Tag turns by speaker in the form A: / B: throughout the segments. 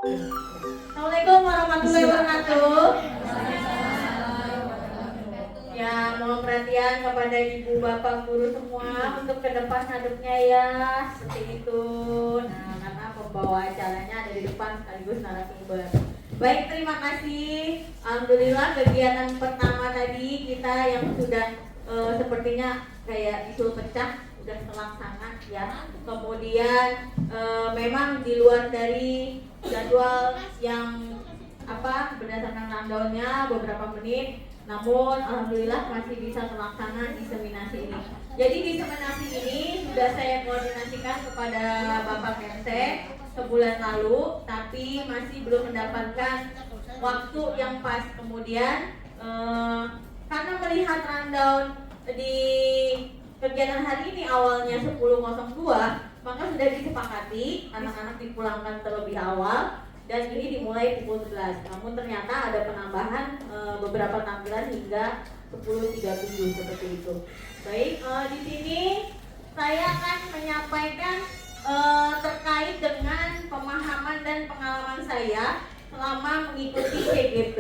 A: Assalamualaikum warahmatullahi wabarakatuh. Ya, mohon perhatian kepada ibu bapak guru semua untuk ke depan hadapnya ya, seperti itu. Nah, karena pembawa acaranya ada di depan sekaligus narasumber. Baik, terima kasih. Alhamdulillah kegiatan pertama tadi kita yang sudah sepertinya kayak bisul pecah sudah terlaksana ya. Kemudian memang di luar dari jadwal yang berdasarkan rundown-nya beberapa menit, namun alhamdulillah masih bisa terlaksana diseminasi ini. Jadi diseminasi ini sudah saya koordinasikan kepada Bapak Kemse sebulan lalu, tapi masih belum mendapatkan waktu yang pas. Kemudian karena melihat rundown di kegiatan hari ini awalnya 10.02, maka sudah disepakati anak-anak dipulangkan terlebih awal dan ini dimulai pukul 11. Namun ternyata ada penambahan beberapa tampilan hingga 10.37 seperti itu. Baik, di sini saya akan menyampaikan terkait dengan pemahaman dan pengalaman saya selama mengikuti CGP,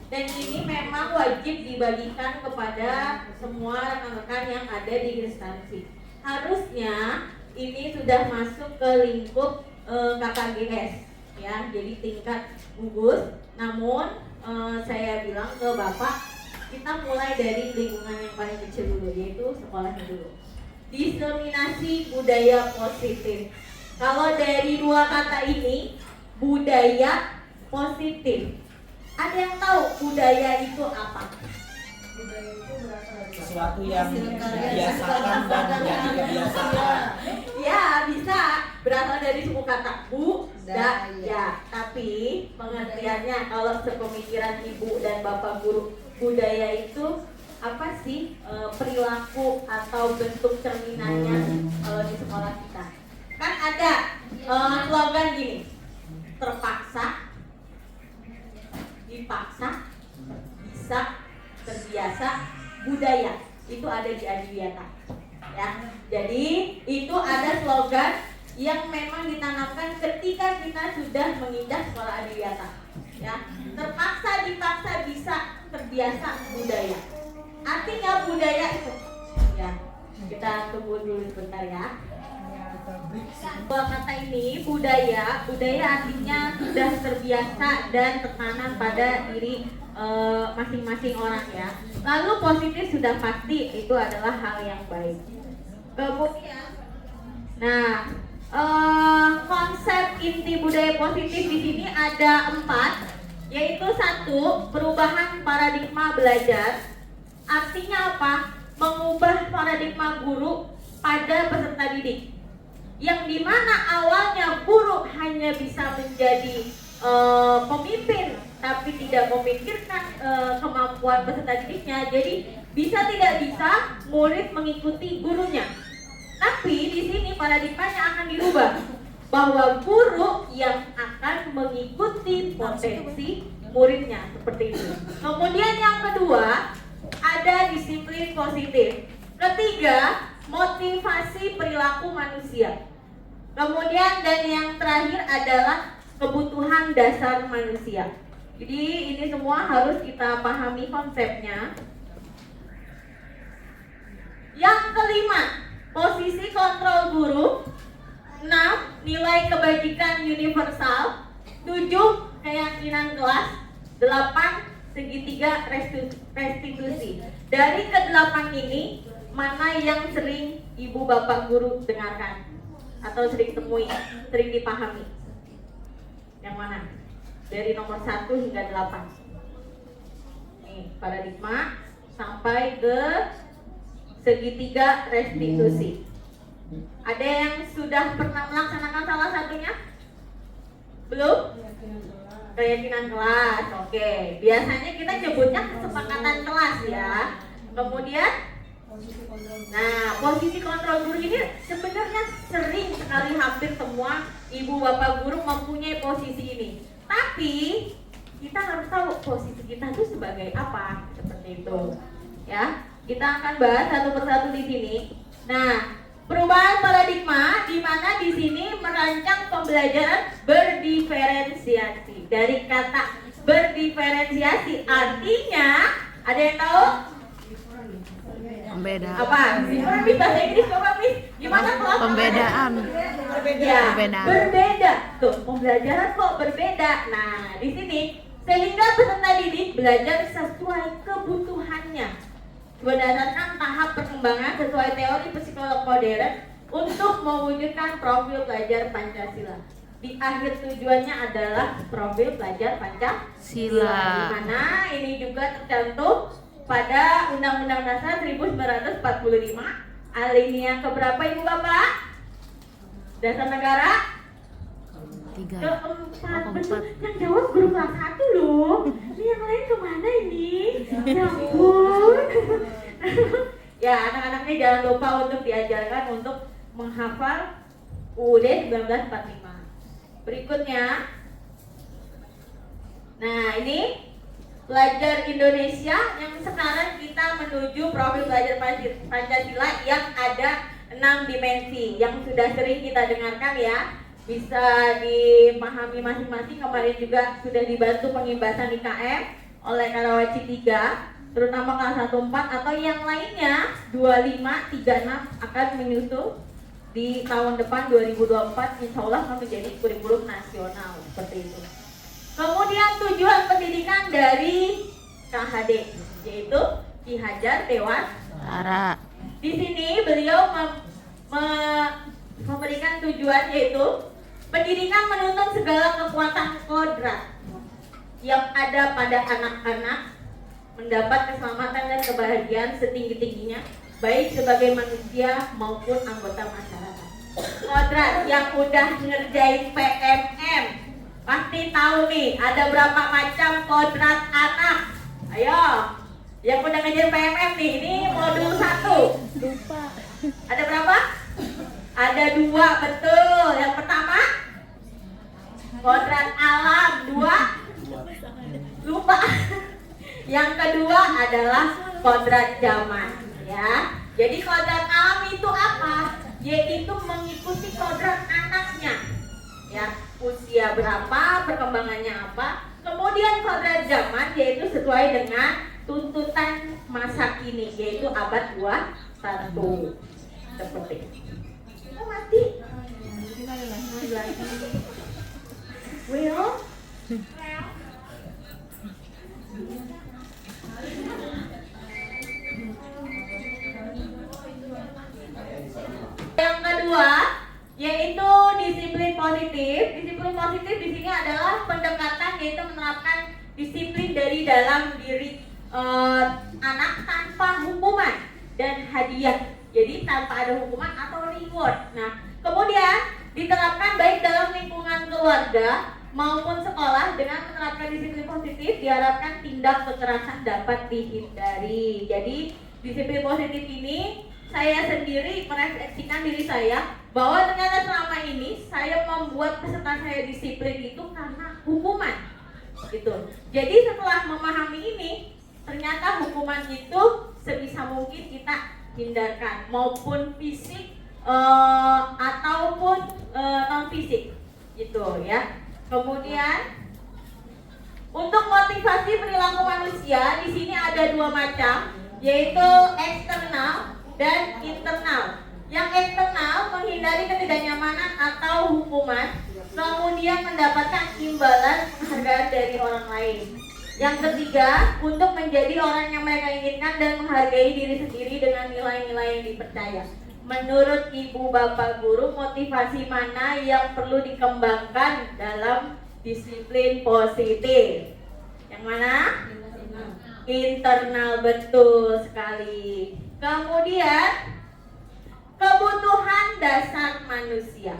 A: dan ini memang wajib dibagikan kepada semua rekan-rekan yang ada di instansi. Harusnya ini sudah masuk ke lingkup KKGS ya, jadi tingkat gugus. Namun saya bilang ke Bapak, kita mulai dari lingkungan yang paling kecil dulu, yaitu sekolahnya dulu. Diseminasi budaya positif. Kalau dari dua kata ini, budaya positif, ada yang tahu budaya itu apa?
B: Budaya itu berasal dari sesuatu yang dibiasakan dan menjadi kebiasaan.
A: Ya, bisa berasal dari suku kata budaya. Tapi pengertiannya kalau sepemikiran ibu dan bapak guru, budaya itu apa sih perilaku atau bentuk cerminannya kalau di sekolah kita? Kan ada slogan gini, terpaksa, dipaksa, bisa, terbiasa, budaya. Itu ada di Adiwiyata ya. Jadi itu ada slogan yang memang ditanamkan ketika kita sudah menginjak sekolah Adiwiyata ya. Terpaksa, dipaksa, bisa, terbiasa, budaya. Artinya budaya itu ya. Kita tunggu dulu sebentar ya. Dua kata ini, budaya artinya sudah terbiasa dan tertanam pada diri masing-masing orang ya. Lalu positif sudah pasti itu adalah hal yang baik. Kemudian, nah konsep inti budaya positif di sini ada 4, yaitu 1, perubahan paradigma belajar. Artinya apa? Mengubah paradigma guru pada peserta didik, yang dimana awalnya guru hanya bisa menjadi pemimpin tapi tidak memikirkan kemampuan peserta didiknya. Jadi bisa tidak bisa murid mengikuti gurunya. Tapi di sini paradigmanya akan dirubah, bahwa guru yang akan mengikuti potensi muridnya, seperti itu. Kemudian yang kedua, ada disiplin positif. Ketiga, motivasi perilaku manusia. Kemudian dan yang terakhir adalah kebutuhan dasar manusia. Jadi ini semua harus kita pahami konsepnya. Yang kelima, posisi kontrol guru. 6, nilai kebajikan universal. 7, keyakinan kelas. 8, segitiga restitusi. Dari ke-8 ini, mana yang sering ibu bapak guru dengarkan atau sering temui, sering dipahami? Yang mana? Dari nomor 1 hingga 8. Nih, paradigma sampai ke segitiga restitusi. Ada yang sudah pernah melaksanakan salah satunya? Belum? Keyakinan kelas. Oke. Biasanya kita nyebutnya kesepakatan kelas ya. Kemudian posisi kontrol guru ini sebenarnya sering sekali, hampir semua ibu bapak guru mempunyai posisi ini. Tapi kita harus tahu posisi kita itu sebagai apa, seperti itu. Ya, kita akan bahas satu persatu di sini. Nah, Perubahan paradigma di mana di sini merancang pembelajaran berdiferensiasi. Dari kata berdiferensiasi artinya ada yang tahu?
C: Pembeda.
A: Apa? Miss bahasa Inggris coba Miss. Gimana kelas?
C: Pembedaan.
A: Ya,
C: Perbedaan.
A: berbeda. Tuh, pembelajaran kok berbeda. Nah, di sini sehingga peserta didik belajar sesuai kebutuhannya berdasarkan tahap perkembangan sesuai teori psikolog modern untuk mewujudkan profil pelajar Pancasila. Di akhir tujuannya adalah profil pelajar Pancasila, di mana ini juga tercantum pada Undang-Undang Dasar 1945 alinea keberapa Ibu Bapak? Dasar negara?
C: 3.
A: Keempat. Betul. Yang jawab guru kelas 1 loh. Ini yang lain kemana ini? Ya ampun. Ya, anak-anaknya jangan lupa untuk diajarkan untuk menghafal UUD 1945. Berikutnya. Nah, ini pelajar Indonesia yang sekarang kita menuju profil pelajar Pancasila yang ada 6 dimensi yang sudah sering kita dengarkan ya. Bisa dipahami masing-masing. Kemarin juga sudah dibantu pengimbasan IKM oleh Karawaci 3, terutama kelas 1, 4 atau yang lainnya 25, 36 akan menyusul di tahun depan 2024 insya Allah akan menjadi kurikulum nasional seperti itu. Kemudian tujuan pendidikan dari KHD yaitu Ki Hajar Dewantara. Di sini beliau memberikan tujuan yaitu pendidikan menuntut segala kekuatan kodrat yang ada pada anak-anak mendapat keselamatan dan kebahagiaan setinggi-tingginya baik sebagai manusia maupun anggota masyarakat. Kodrat yang udah ngerjain PMM pasti tahu nih ada berapa macam kodrat anak. Ayo, yang udah ngerjain PMM nih, ini modul 1.
C: Lupa.
A: Ada berapa? Ada 2, betul. Yang pertama kodrat alam, 2 lupa. Yang kedua adalah kodrat zaman ya. Jadi kodrat alam itu apa? Yaitu mengikuti kodrat anaknya ya, usia berapa, perkembangannya apa. Kemudian kodrat zaman yaitu sesuai dengan tuntutan masa kini yaitu abad 21 seperti itu. Oh, mati. Will? Yang kedua yaitu disiplin positif. Disiplin positif di sini adalah pendekatan yaitu menerapkan disiplin dari dalam diri anak tanpa hukuman dan hadiah. Jadi tanpa ada hukuman atau reward. Nah, kemudian diterapkan baik dalam lingkungan keluarga maupun sekolah. Dengan menerapkan disiplin positif diharapkan tindak kekerasan dapat dihindari. Jadi disiplin positif ini saya sendiri merefleksikan diri saya bahwa ternyata selama ini saya membuat peserta saya disiplin itu karena hukuman gitu. Jadi setelah memahami ini ternyata hukuman itu sebisa mungkin kita hindarkan maupun fisik ataupun non fisik gitu ya. Kemudian untuk motivasi perilaku manusia di sini ada 2 macam yaitu eksternal dan internal. Yang eksternal menghindari ketidaknyamanan atau hukuman, kemudian mendapatkan imbalan penghargaan dari orang lain. Yang ketiga, untuk menjadi orang yang mereka inginkan dan menghargai diri sendiri dengan nilai-nilai yang dipercaya. Menurut Ibu Bapak Guru, motivasi mana yang perlu dikembangkan dalam disiplin positif? Yang mana? Internal, betul sekali. Kemudian kebutuhan dasar manusia.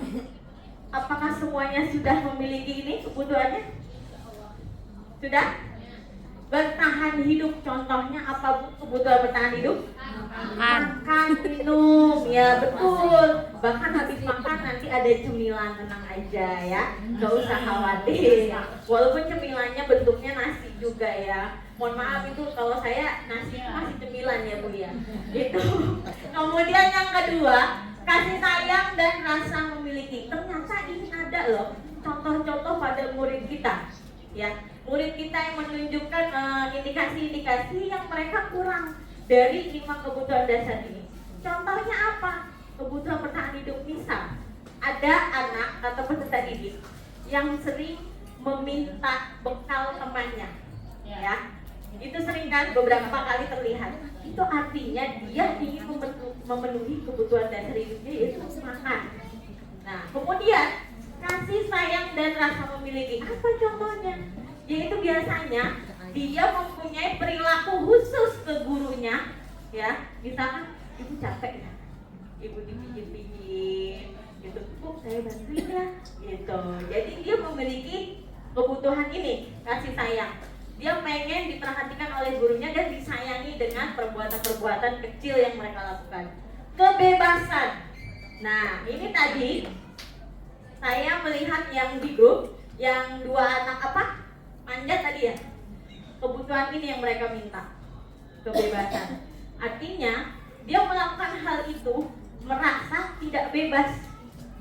A: Apakah semuanya sudah memiliki ini kebutuhannya? Sudah? Bertahan hidup, contohnya apa Bu? Kebutuhan bertahan hidup? Makan, minum, ya betul. Bahkan habis makan nanti ada cemilan, tenang aja ya, gak usah khawatir. Walaupun cemilannya bentuknya nasi juga ya. Mohon maaf itu kalau saya nasi masih cemilan ya Bu ya. Gitu. Kemudian yang kedua, kasih sayang dan rasa memiliki. Ternyata ini ada loh contoh-contoh pada murid kita, ya. Murid kita yang menunjukkan indikasi-indikasi yang mereka kurang dari 5 kebutuhan dasar ini. Contohnya apa? Kebutuhan bertahan hidup. Misal ada anak atau peserta didik yang sering meminta bekal temannya, ya. Itu sering kan beberapa kali terlihat. Itu artinya dia ingin memenuhi kebutuhan dasar hidupnya, yaitu makan. Nah, kemudian kasih sayang dan rasa memiliki. Apa contohnya? Yaitu biasanya dia mempunyai perilaku khusus ke gurunya, ya. Misalkan ibu capek ya, ibu dipijit-pijit, gitu. Bu, saya bantuin ya, gitu. Jadi dia memiliki kebutuhan ini, kasih sayang. Dia pengen diperhatikan oleh gurunya dan disayangi dengan perbuatan-perbuatan kecil yang mereka lakukan. Kebebasan. Nah, ini tadi saya melihat yang di grup, yang 2 anak apa? Manjat tadi ya. Kebutuhan ini yang mereka minta. Kebebasan. Artinya, dia melakukan hal itu merasa tidak bebas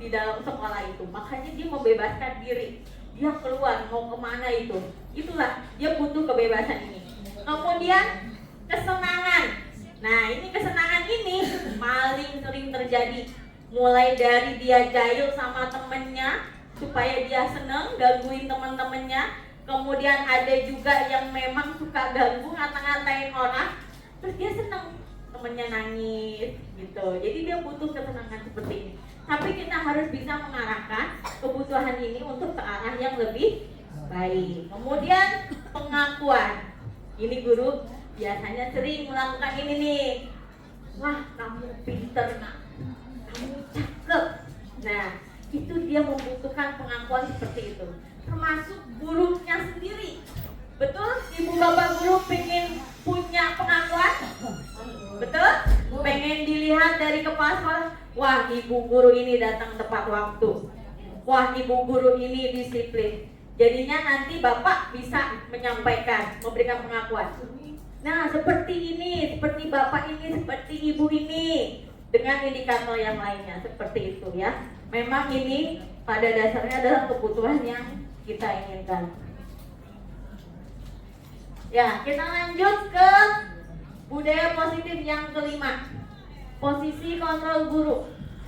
A: di dalam sekolah itu. Makanya dia membebaskan diri. Dia keluar mau kemana itu. Itulah dia butuh kebebasan ini. Kemudian kesenangan. Nah, ini kesenangan ini paling sering terjadi. Mulai dari dia jahil sama temennya supaya dia seneng, gangguin teman-temannya. Kemudian ada juga yang memang suka ganggu, ngata-ngatain orang, terus dia seneng, temennya nangis gitu. Jadi dia butuh kesenangan seperti ini. Tapi kita harus bisa mengarahkan kebutuhan ini untuk ke arah yang lebih baik. Kemudian pengakuan. Ini guru biasanya sering melakukan ini nih. Wah, kamu pinter nak, kamu cakep. Nah, itu dia membutuhkan pengakuan seperti itu. Termasuk gurunya sendiri. Betul? Ibu bapak guru pengen punya pengakuan? Betul? Pengen dilihat dari kepala sekolah, wah ibu guru ini datang tepat waktu, wah ibu guru ini disiplin. Jadinya nanti bapak bisa menyampaikan, memberikan pengakuan. Nah, seperti ini, seperti bapak ini, seperti ibu ini, dengan indikator yang lainnya seperti itu ya. Memang ini pada dasarnya adalah kebutuhan yang kita inginkan. Ya, kita lanjut ke budaya positif yang kelima. Posisi kontrol guru.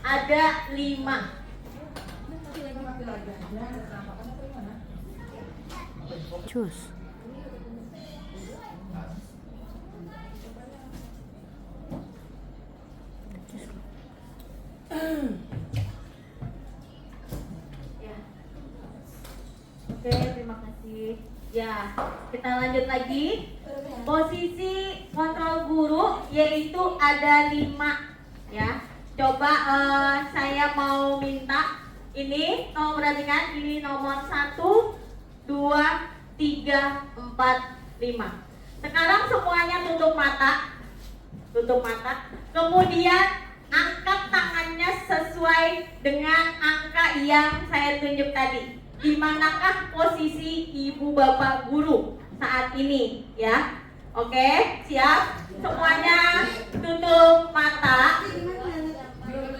A: Ada 5.
C: Cus.
A: Ya. Oke, terima kasih. Ya, kita lanjut lagi. Posisi kontrol guru yaitu ada 5 ya. Coba saya mau minta ini, tolong perhatikan, ini nomor 1, 2, 3, 4, 5. Sekarang semuanya tutup mata. Tutup mata. Kemudian angkat tangannya sesuai dengan angka yang saya tunjuk tadi. Di manakah posisi ibu bapak guru saat ini ya? Oke, siap? Semuanya tutup mata.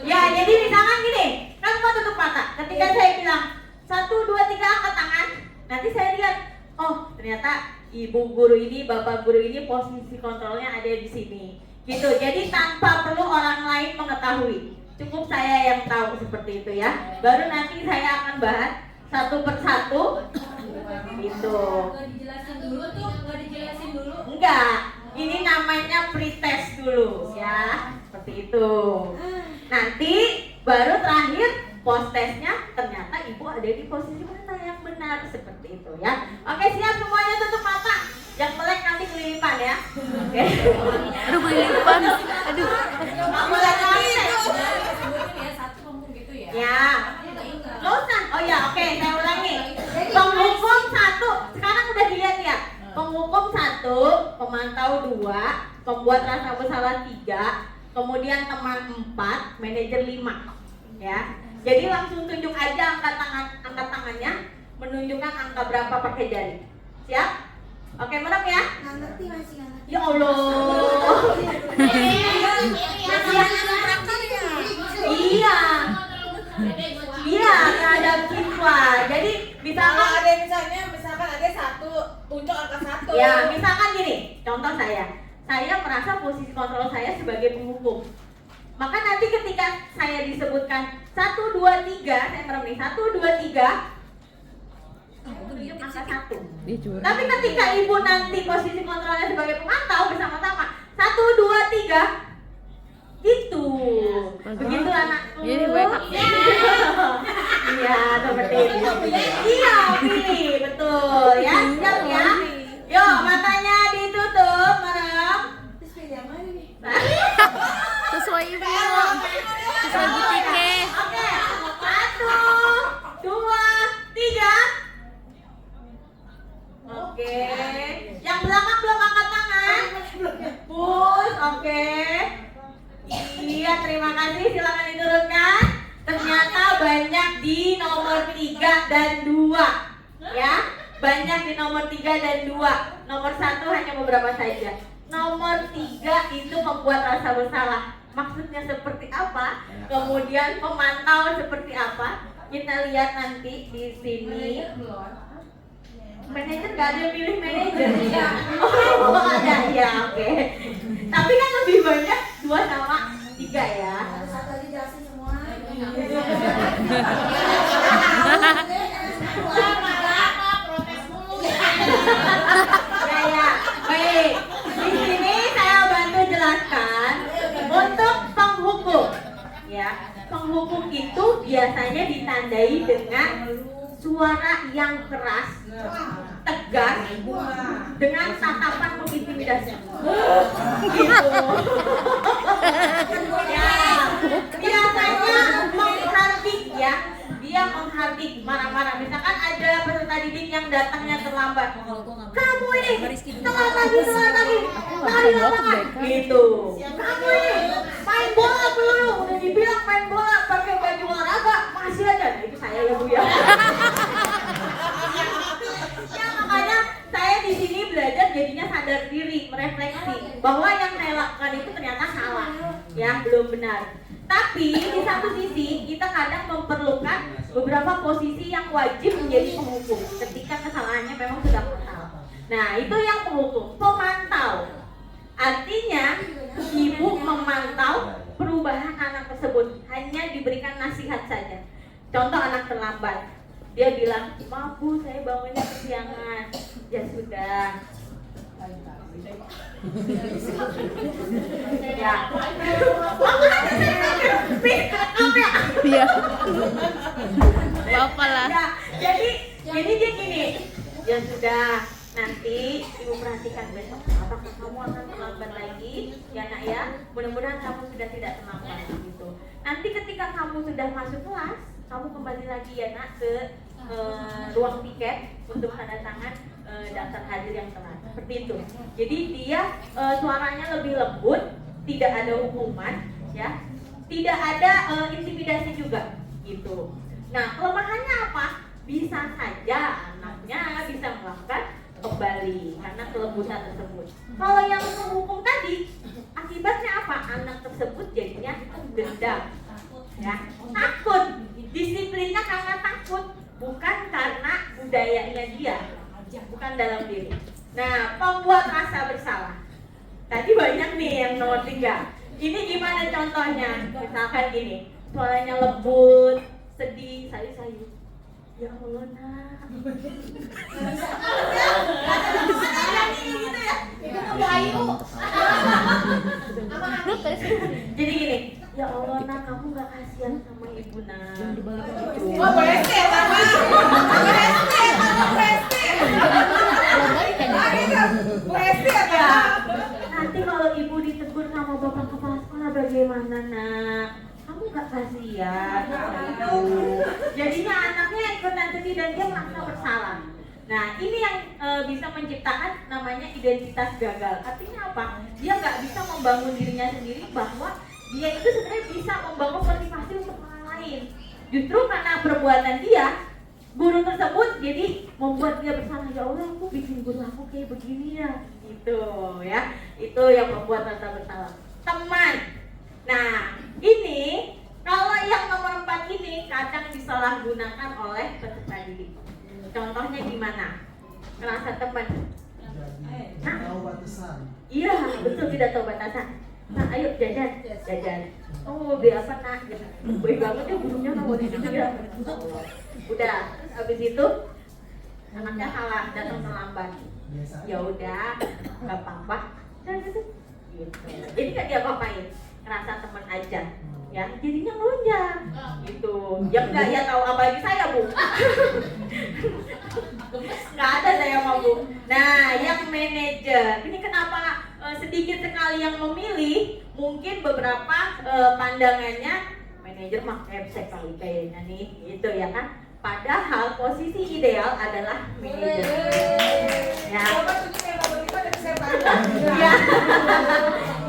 A: Ya, jadi misalkan gini, kan mau tutup mata. Ketika saya bilang 1, 2, 3 angkat tangan, nanti saya lihat, oh ternyata ibu guru ini, bapak guru ini posisi kontrolnya ada di sini. Gitu. Jadi tanpa perlu orang lain mengetahui, cukup saya yang tahu seperti itu ya. Baru nanti saya akan bahas satu persatu. Gitu.
D: Nggak dijelasin dulu tuh, nggak dijelasin dulu.
A: Enggak, ini namanya pretest dulu ya, seperti itu. Nanti baru terakhir post testnya ternyata ibu ada di posisi mana yang benar, seperti itu ya. Oke, siap semuanya, tutup mata. Yang melek nanti kelilipan ya. Oke.
C: Aduh, kelilipan. Aduh.
A: Nggak boleh nangis.
D: Sebutin ya, 1 ngomong gitu ya.
A: Ya.
D: Nggak ingat.
A: Nggak usah. Oh ya, oke, saya ulangi. Penghukum 1, sekarang udah dilihat ya. Penghukum 1, pemantau 2, pembuat rasa bersalah 3, kemudian teman 4, manajer 5. Ya. Jadi langsung tunjuk aja angkat tangannya, menunjukkan angka berapa pakai jari. Siap? Oke, menang ya?
E: Nggak ngerti, masih nggak ngerti.
A: Ya Allah. Ini ya. Iya. Iya, terhadap siswa. Jadi misalkan
E: misalkan ada satu tunjuk angka satu.
A: ya, misalkan gini, contoh saya merasa posisi kontrol saya sebagai penghukum. Maka nanti ketika saya disebutkan 1, 2, 3, saya merem nih, 1, 2, 3, tunjuk angka 1. Tapi ketika ibu nanti posisi kontrolnya sebagai pemantau bersama-sama 1, 2, 3, gitu. Begitu anakku.
C: Ini banyak.
A: Iya, seperti itu. Iya, pilih, betul ya. Siap ya. Yuk, matanya ditutup, merem.
C: Sesuai ibu. Sesuai Bu Tike.
A: Oke. 1, 2, 3. Oke. Yang belakang belum angkat tangan. Push, oke. Iya, terima kasih. Silakan diturunkan. Ternyata banyak di nomor 3 dan 2. Ya, banyak di nomor 3 dan 2. Nomor 1 hanya beberapa saja. Nomor 3 itu membuat rasa bersalah. Maksudnya seperti apa? Kemudian pemantau seperti apa? Kita lihat nanti di sini. Manajer gak ada yang pilih manajer. Oh, ada ya, oke. Tapi kan lebih banyak 2 sama 3 ya.
E: Satu lagi jelasin semua.
A: Ya, baik. Di sini saya bantu jelaskan untuk penghukum. Ya, penghukum itu biasanya ditandai dengan suara yang keras, tegas, dengan tatapan mengintimidasi. Gitu. Ya, biasanya menghardik ya. Dia menghardik marah-marah. Misalkan ada peserta didik yang datangnya terlambat. Kamu ini telat lagi. Lari lapangan. Gitu. Kamu ini main bola dulu. Udah dibilang main bola pakai baju olahraga masih aja. Nah, itu saya ya Bu ya. Ya makanya saya di sini belajar jadinya sadar diri, merefleksi bahwa yang saya lakukan itu ternyata salah, ya belum benar. Tapi di satu sisi kita kadang memerlukan beberapa posisi yang wajib menjadi penghukum ketika kesalahannya memang sudah fatal. Nah itu yang penghukum, pemantau. Artinya ibu memantau perubahan anak tersebut, hanya diberikan nasihat saja. Contoh anak terlambat, dia bilang, maaf Bu, saya bangunnya kesiangan. Ya sudah. Ya.
C: Iya. Apa lah.
A: Ya, jadi dia gini. Ya sudah, nanti ibu perhatikan besok apakah kamu akan terlambat lagi ya nak ya. Mudah-mudahan kamu sudah tidak terlambat gitu. Nanti ketika kamu sudah masuk kelas, kamu kembali lagi ya nak ke ruang tiket untuk tanda tangan daftar hadir yang telat. Seperti itu. Jadi dia suaranya lebih lembut, tidak ada hukuman, ya, tidak ada intimidasi juga, gitu. Nah kelemahannya apa? Bisa saja anaknya bisa melakukan kembali karena kelembutan tersebut. Kalau yang menghukum tadi, akibatnya apa? Anak tersebut jadinya dendam, ya, takut. Disiplinnya karena takut, bukan karena budayanya dia, bukan dalam diri. Nah, pembuat rasa bersalah. Tadi banyak nih yang nomor 3. Ini gimana contohnya? Misalkan gini, suaranya lembut, sedih, sayu-sayu. Ya Allah nak. Jadi gini, ya Allah nak, kamu gak kasihan sama ibu nak.
E: Oh, boleh sih, Mama.
A: Ya, nanti kalau ibu ditegur sama bapak kepala sekolah bagaimana nak? Kamu gak kasihan? Gitu. Jadinya anaknya ikutan sedih dan dia merasa bersalah. Nah ini yang bisa menciptakan namanya identitas gagal. Artinya apa? Dia nggak bisa membangun dirinya sendiri bahwa dia itu sebenarnya bisa membangun motivasi untuk orang lain. Justru karena perbuatan dia, guru tersebut jadi membuat dia bersalah. Ya Allah, aku bikin guru aku kayak begini ya, gitu ya. Itu yang membuat rasa bersalah. Teman. Nah ini Kalau yang nomor 4 ini kadang disalahgunakan oleh peserta didik. Contohnya gimana? Merasa teman.
B: Jadi tahu batasan.
A: Iya, betul, tidak tahu batasan. Nah, ayo jajan. Oh, mau beli apa nak? Baik banget ya burungnya mau di situ ya. Udah, terus abis itu anaknya kalah, datang terlambat.
B: Biasa.
A: Ya udah, nggak apa-apa. Gitu. Jadi nggak diapa-apain, ngerasa teman aja. Ya, jadinya ngelunjak gitu. Ya enggak, ya tahu apa lagi saya, Bu. Nggak ada saya mau, Bu. Nah, yang manajer ini kenapa sedikit sekali yang memilih? Mungkin beberapa pandangannya manajer mah kepsek kali kayaknya nih, gitu ya kan? Padahal posisi ideal adalah manajer. Ya. Ya.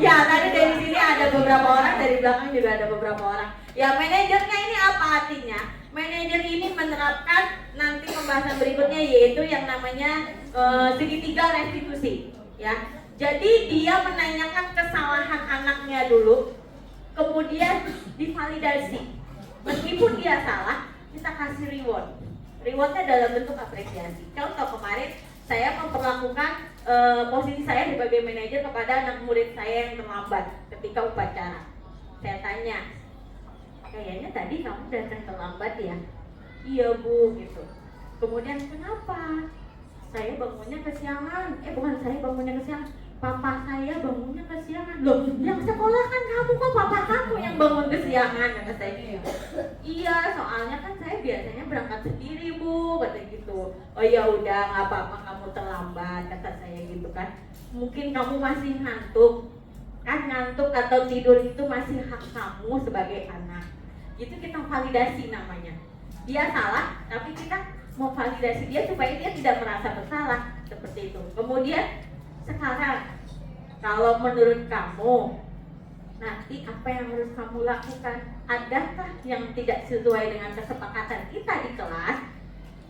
A: Ya, tadi dari sini ada beberapa orang, dari belakang juga ada beberapa orang. Ya, manajernya ini apa artinya? Manajer ini menerapkan nanti pembahasan berikutnya, yaitu yang namanya segitiga restitusi. Ya, jadi dia menanyakan kesalahan anaknya dulu, kemudian divalidasi. Meskipun dia salah, kita kasih reward. Rewardnya dalam bentuk apresiasi. Contoh kemarin saya memperlakukan posisi saya sebagai manajer kepada anak murid saya yang terlambat ketika upacara. Saya tanya, kayaknya tadi kamu datang terlambat ya? Iya Bu, gitu. Kemudian kenapa? Saya bangunnya kesiangan. Bukan saya bangunnya kesiangan, papa saya bangunnya kesiangan. Loh, yang sekolah kan kamu, kok papa kamu yang bangun kesiangan? Kata saya gitu. Iya, soalnya kan saya biasanya berangkat sendiri Bu, kata gitu. Oh ya udah, nggak apa-apa kamu terlambat, kata saya gitu kan. Mungkin kamu masih ngantuk, kan ngantuk atau tidur itu masih hak kamu sebagai anak. Itu kita validasi namanya. Dia salah, tapi kita mau validasi dia supaya dia tidak merasa bersalah, seperti itu. Kemudian sekarang, kalau menurut kamu nanti apa yang harus kamu lakukan? Adakah yang tidak sesuai dengan kesepakatan kita di kelas?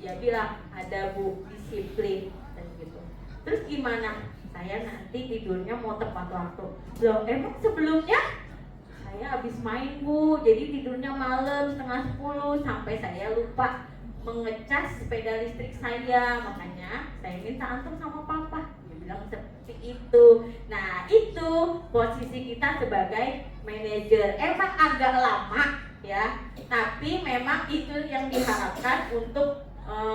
A: Dia bilang ada Bu, disiplin dan gitu. Terus gimana? Saya nanti tidurnya mau tepat waktu. Loh, emang sebelumnya saya habis main Bu, jadi tidurnya malam setengah 10 sampai saya lupa mengecas sepeda listrik saya, makanya saya minta antar sama papa. Dia bilang seperti itu. Nah, itu posisi kita sebagai manajer. Emang agak lama ya, tapi memang itu yang diharapkan untuk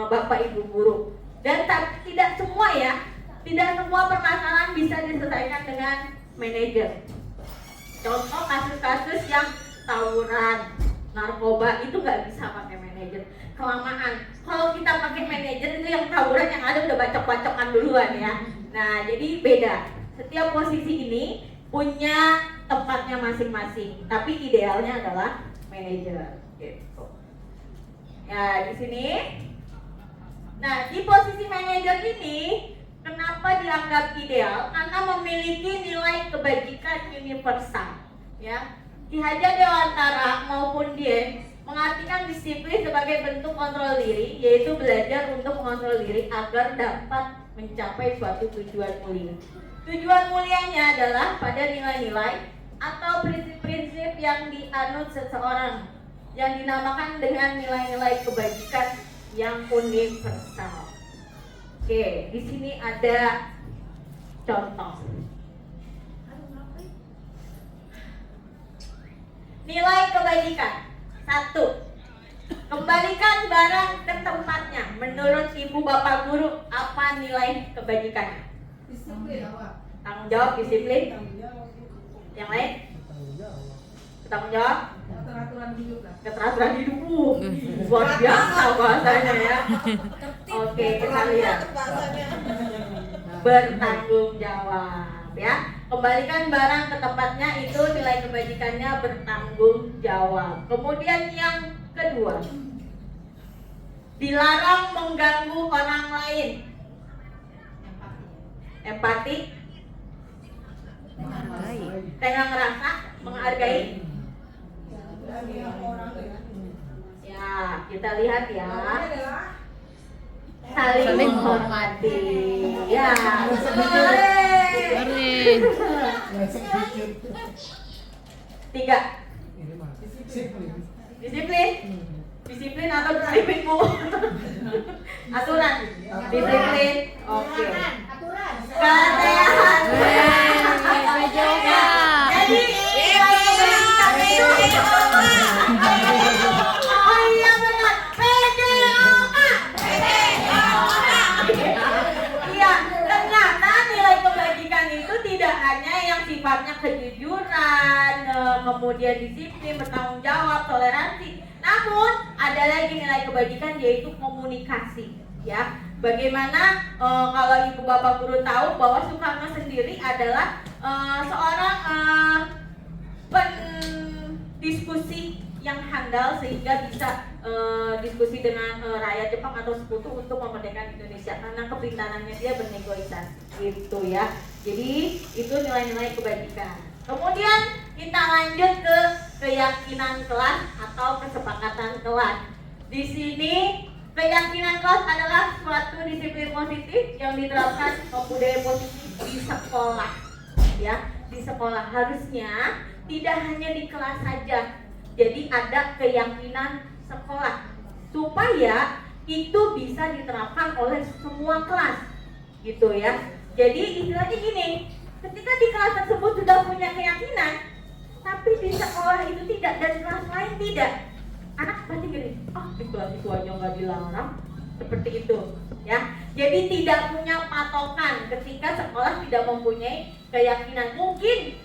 A: Bapak Ibu guru. Dan tidak semua ya, tidak semua permasalahan bisa diselesaikan dengan manajer. Contoh kasus-kasus yang tawuran, narkoba itu nggak bisa pakai manajer, kelamaan. Kalau kita pakai manajer itu yang tawuran yang ada udah bacok-bacokan duluan ya. Nah, jadi beda. Setiap posisi ini punya tempatnya masing-masing, tapi idealnya adalah manajer. Gitu. Ya, di sini. Nah, di posisi manajer ini kenapa dianggap ideal? Karena memiliki nilai kebajikan universal. Ya, Ki Hajar Dewantara maupun Dieng mengartikan disiplin sebagai bentuk kontrol diri, yaitu belajar untuk mengontrol diri agar dapat mencapai suatu tujuan mulia. Tujuan mulianya adalah pada nilai-nilai atau prinsip-prinsip yang dianut seseorang, yang dinamakan dengan nilai-nilai kebajikan yang universal. Oke, di sini ada contoh. Nilai kebajikan. 1. Kembalikan barang ke tempatnya. Menurut Ibu Bapak Guru, apa nilai kebajikannya?
E: Disiplin.
A: Tanggung jawab, disiplin. Yang lain? Tanggung jawab.
E: Keteraturan hidup lah.
A: Keteraturan hidup. Luar biasa bahasanya ya. Oke, kita lihat. Bertanggung jawab ya. Kembalikan barang ke tempatnya, itu nilai kebajikannya bertanggung jawab. Kemudian yang kedua, dilarang mengganggu orang lain. Empati. Tengah ngerasa, menghargai. Ya, kita lihat ya. Saling menghormati. Ya,
C: Keren.
A: 3. Disiplin. Disiplin atau disiplin Bu? Aturan. Disiplin. Oke. Kesehaatan. Jadi oh iya benar. Iya, ternyata nilai kebajikan itu tidak hanya yang sifatnya kejujuran, kemudian disiplin, bertanggung jawab, toleransi. Namun ada lagi nilai kebajikan yaitu komunikasi, ya. Bagaimana kalau ibu bapak guru tahu bahwa Soekarno sendiri adalah seorang pendiskusi yang handal sehingga bisa diskusi dengan rakyat Jepang atau sekutu untuk memerdekakan Indonesia karena kepintarannya dia bernegosiasi gitu ya. Jadi itu nilai-nilai kebajikan. Kemudian kita lanjut ke keyakinan kelas atau kesepakatan kelas. Di sini keyakinan kelas adalah suatu disiplin positif yang diterapkan budaya positif di sekolah. Ya, di sekolah harusnya tidak hanya di kelas saja. Jadi ada keyakinan sekolah supaya itu bisa diterapkan oleh semua kelas, gitu ya. Jadi istilahnya gini, ketika di kelas tersebut sudah punya keyakinan, tapi di sekolah itu tidak dan kelas lain tidak, anak pasti gini, di kelas itu aja nggak dilarang, seperti itu, ya. Jadi tidak punya patokan ketika sekolah tidak mempunyai keyakinan, mungkin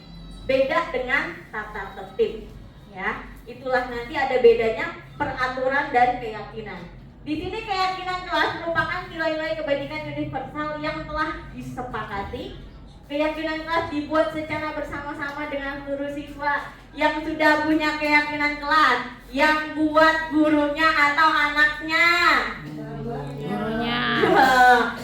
A: beda dengan tata tertib, ya. Itulah nanti ada bedanya peraturan dan keyakinan. Di sini keyakinan kelas merupakan nilai-nilai kebajikan universal yang telah disepakati. Keyakinan kelas dibuat secara bersama-sama dengan seluruh siswa yang sudah punya keyakinan kelas. Yang buat gurunya atau anaknya?
C: Gurunya.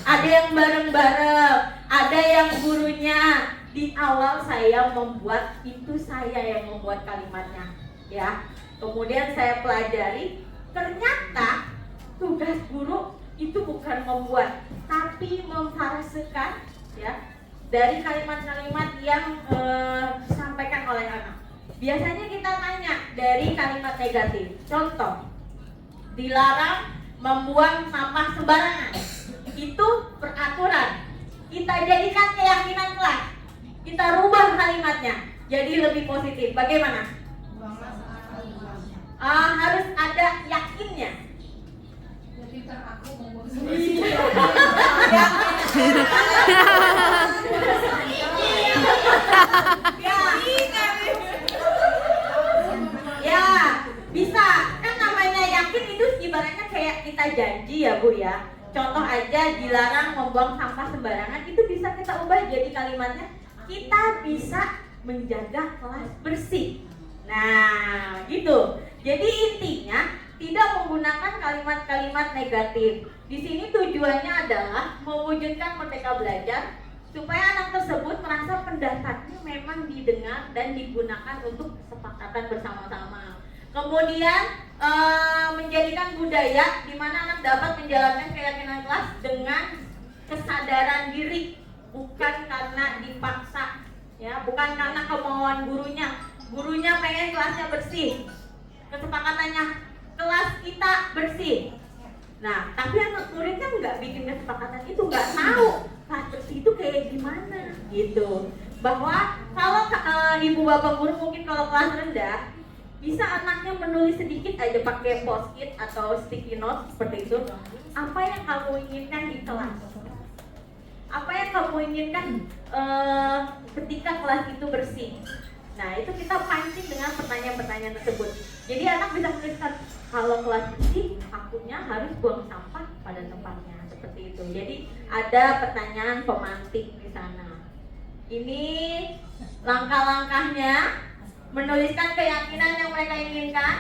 A: Ada yang bareng-bareng, ada yang gurunya. Di awal saya membuat, itu saya yang membuat kalimatnya, ya. Kemudian saya pelajari, ternyata tugas guru itu bukan membuat, tapi memfarasekan, ya, dari kalimat-kalimat yang disampaikan oleh anak. Biasanya kita tanya dari kalimat negatif. Contoh, dilarang membuang sampah sembarangan. Itu peraturan. Kita jadikan keyakinan kelas. Kita rubah kalimatnya jadi lebih positif. Bagaimana? Harus ada yakinnya.
E: Jadi ntar aku mau
A: Ya, bisa. Kan namanya yakin itu ibaratnya kayak kita janji ya Bu ya. Contoh aja dilarang membuang sampah sembarangan, itu bisa kita ubah jadi kalimatnya kita bisa menjaga kelas bersih. Nah, gitu. Jadi intinya tidak menggunakan kalimat-kalimat negatif. Di sini tujuannya adalah mewujudkan merdeka belajar supaya anak tersebut merasa pendapatnya memang didengar dan digunakan untuk kesepakatan bersama-sama. Kemudian menjadikan budaya di mana anak dapat menjalankan keyakinan kelas dengan kesadaran diri, bukan karena dipaksa, ya, bukan karena kemauan gurunya. Gurunya pengen kelasnya bersih, kesepakatannya kelas kita bersih. Nah, tapi anak muridnya nggak bikin kesepakatan itu, nggak tahu kelas bersih itu kayak gimana, gitu. Bahwa kalau ibu bapak guru mungkin kalau kelas rendah bisa anaknya menulis sedikit aja pakai post-it atau sticky note seperti itu. Apa yang kamu inginkan di kelas? Apa yang kamu inginkan ketika kelas itu bersih? Nah, itu kita pancing dengan pertanyaan-pertanyaan tersebut. Jadi anak bisa menuliskan, kalau kelas bersih, akunya harus buang sampah pada tempatnya, seperti itu. Jadi ada pertanyaan pemantik di sana. Ini langkah-langkahnya, menuliskan keyakinan yang mereka inginkan,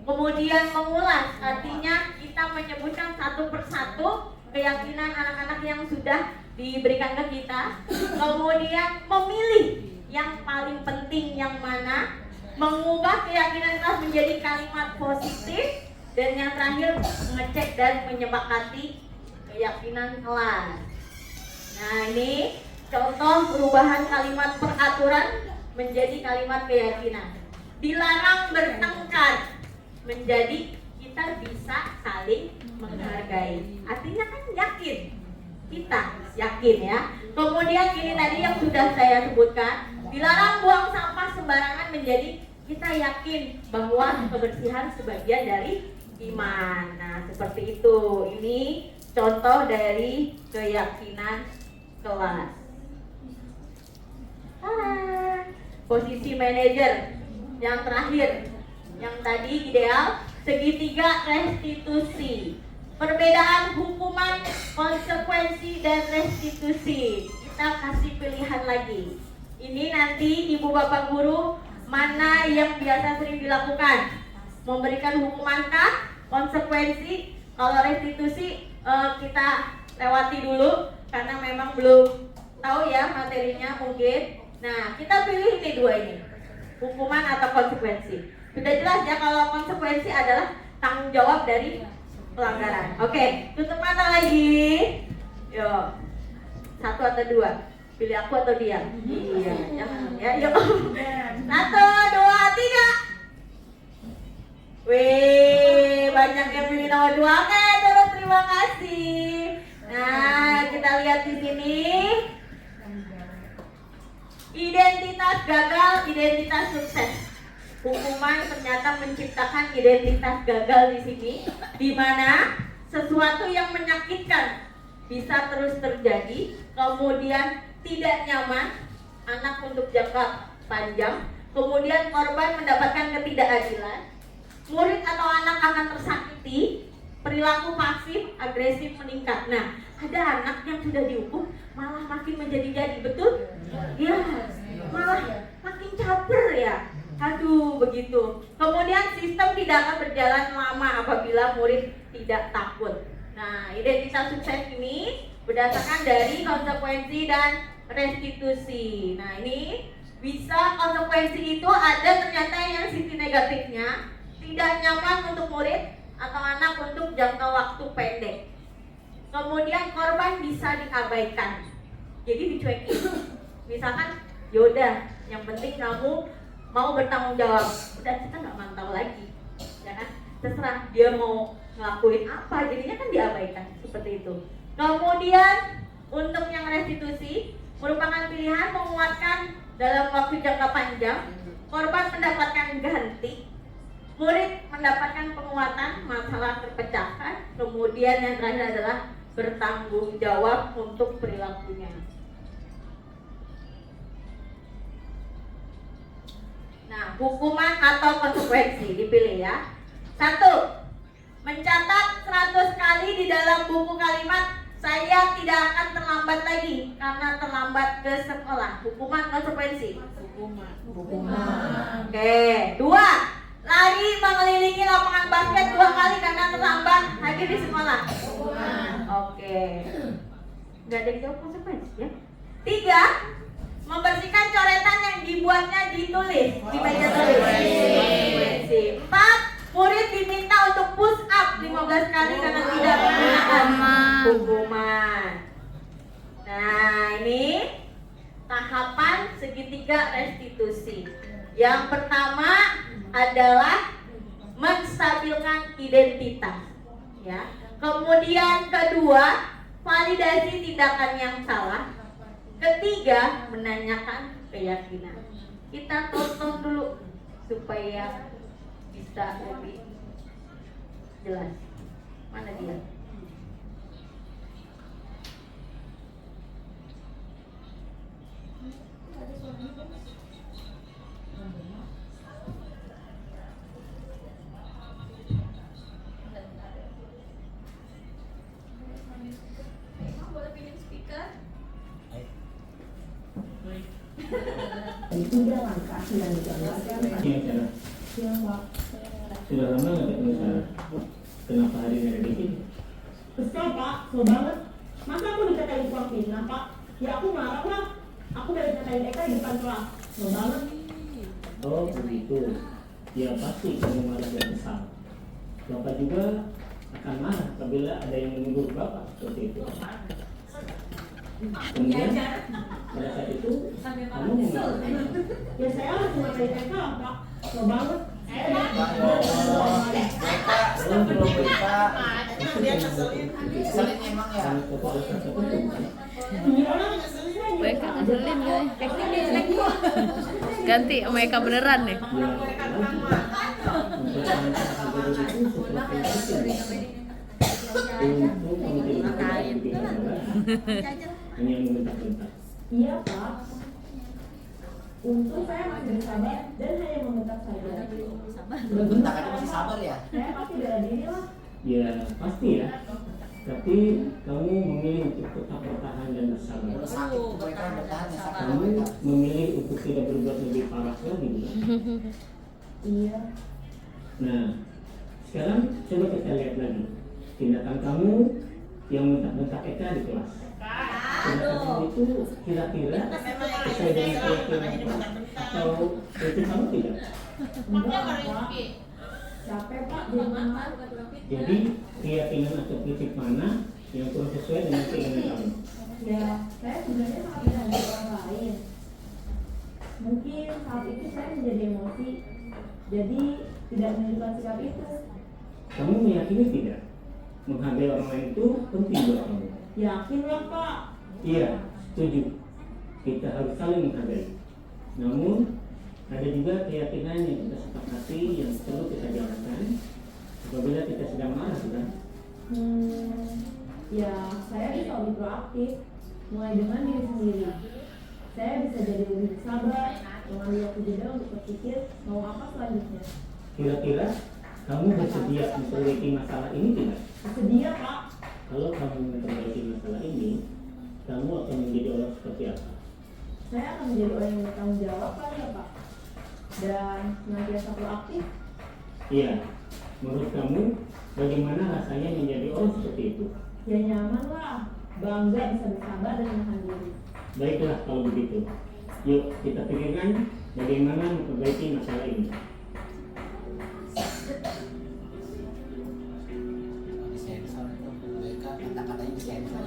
A: kemudian mengulas, artinya kita menyebutkan satu persatu keyakinan anak-anak yang sudah diberikan ke kita, kemudian memilih yang paling penting yang mana, mengubah keyakinan kelas menjadi kalimat positif, dan yang terakhir mengecek dan menyepakati keyakinan kelas. Nah, ini contoh perubahan kalimat peraturan menjadi kalimat keyakinan. dilarang bertengkar, menjadi kita bisa saling menghargai. Artinya kan yakin, kita yakin ya. Kemudian ini tadi yang sudah saya sebutkan, dilarang buang sampah sembarangan, menjadi kita yakin bahwa kebersihan sebagian dari iman. Nah, seperti itu. Ini contoh dari keyakinan kelas. Posisi manajer yang terakhir, yang tadi ideal, segitiga restitusi. Perbedaan hukuman, konsekuensi, dan restitusi. Kita kasih pilihan lagi. Ini nanti ibu bapak guru, mana yang biasa sering dilakukan? Memberikan hukuman kah? Konsekuensi? Kalau restitusi kita lewati dulu karena memang belum tahu ya materinya mungkin. Nah, kita pilih ini dua ini, hukuman atau konsekuensi. Sudah jelas ya kalau konsekuensi adalah tanggung jawab dari pelanggaran. Oke, tutup mata lagi. Yuk, satu atau dua? Pilih aku atau dia? Iya, jangan ya. Yuk, 1, 2, 3. Wih, banyak yang pilih nomor 2. Oke, terus terima kasih. Nah, kita lihat di sini. Identitas gagal, identitas sukses. Hukuman ternyata menciptakan identitas gagal di sini, di mana sesuatu yang menyakitkan bisa terus terjadi, kemudian tidak nyaman, anak untuk jangka panjang, kemudian korban mendapatkan ketidakadilan, murid atau anak akan tersakiti, perilaku pasif, agresif meningkat. Nah, ada anak yang sudah dihukum malah makin menjadi-jadi, betul? Ya, malah makin caper ya. Aduh, begitu. Kemudian sistem tidak akan berjalan lama apabila murid tidak takut. Nah, identitas sukses ini berdasarkan dari konsekuensi dan restitusi. Nah, ini bisa konsekuensi itu ada ternyata yang sisi negatifnya, tidak nyaman untuk murid atau anak untuk jangka waktu pendek. Kemudian korban bisa diabaikan, jadi dicuekin. Misalkan, yaudah, yang penting kamu mau bertanggung jawab. Udah, kita nggak mantau lagi, ya kan? Terserah dia mau ngelakuin apa, jadinya kan diabaikan seperti itu. Kemudian untuk yang restitusi merupakan pilihan menguatkan dalam waktu jangka panjang. Korban mendapatkan ganti, murid mendapatkan penguatan, masalah terpecahkan. Kemudian yang terakhir adalah bertanggung jawab untuk perilakunya. Nah, hukuman atau konsekuensi dipilih ya. 1. Mencatat 100 kali di dalam buku kalimat saya tidak akan terlambat lagi karena terlambat ke sekolah. Hukuman, konsekuensi? Hukuman. Oke. 2. Lari mengelilingi lapangan basket 2 kali karena terlambat hadir di sekolah. Hukuman. Oke. Gak ada yang jawab konsekuensi ya. 3. Membersihkan coretan yang dibuatnya ditulis di meja tulis. Konsekuensi. 4. Murid diminta untuk push up 15 kali karena tidak menggunakan hukuman. Nah, ini tahapan segitiga restitusi. Yang pertama adalah menstabilkan identitas, ya. Kemudian kedua, validasi tindakan yang salah. Ketiga, menanyakan keyakinan. Kita tonton dulu supaya bisa lebih jelas. Mana dia? Boleh pinjam speaker?
F: Tiga langkah yang dijalankan pada siapa?
G: Sudah lama nggak ketemu sana? Kenapa hari ini ada di sini?
F: Kesel pak, kesel banget. Masa aku dikatain uang pindah pak? Ya aku marah lah. Aku dari dikatain Eka di depan kelas. Kesel banget.
G: Oh begitu. Ya pasti kamu marah dan kesal. Bapak juga akan marah apabila ada yang menegur Bapak seperti itu. Kemudian pada saat itu kamu mengatakan
F: Ya saya harus ngatain Eka pak. Slow banget.
B: Belum berita. Keselin emang ya.
C: Mereka ngeselin guys. Ganti sama Eka beneran nih.
G: Hanya membentak-bentak.
F: Iya Pak. Untung saya masih bersabar dan hanya membentak saja.
B: Bentak aja masih sabar ya.
F: Saya pasti bela diri lah.
G: Ya pasti ya. Tapi kamu memilih untuk tetap bertahan dan bersabar.
B: Udah sakit tuh mereka bertahan ya sakit
G: Kamu
B: mereka.
G: memilih untuk tidak berbuat lebih parah lagi, bukan?
F: Iya.
G: Nah, sekarang coba kita lihat lagi tindakan kamu yang bentak-bentak Eka di kelas. Tindakan kamu itu kira-kira sesuai dengan keyakinan atau itu kamu tidak?
F: Enggak Pak. Capek Pak di rumah.
G: Jadi keyakinan atau prinsip mana yang kurang sesuai dengan keinginan kamu?
F: Ya, saya sebenarnya sangat menghargai orang lain. Mungkin saat itu saya menjadi emosi, jadi tidak menunjukkan sikap itu.
G: Kamu meyakini tidak? Menghargai orang lain itu penting buat kamu.
F: Yakin lah Pak.
G: Iya, setuju. Kita harus saling menghargai. Namun, ada juga keyakinan yang kita sepakati yang perlu kita jalankan apabila kita sedang marah, bukan?
F: Ya, saya bisa lebih proaktif, mulai dengan diri sendiri. Saya bisa jadi lebih sabar, mengambil waktu jeda untuk berpikir mau apa selanjutnya.
G: Kira-kira kamu bersedia memperbaiki masalah ini tidak?
F: Sedia Pak.
G: Kalau kamu memperbaiki masalah ini, kamu akan menjadi orang seperti apa?
F: Saya akan menjadi orang yang bertanggung jawab kali ya Pak. Dan senantiasa proaktif.
G: Iya, menurut kamu bagaimana rasanya menjadi orang seperti itu?
F: Ya nyaman lah, bangga bisa bersabar dan menahan diri.
G: Baiklah kalau begitu. Yuk kita pikirkan bagaimana memperbaiki masalah ini.
B: Disensor itu mereka kata-katanya disensor.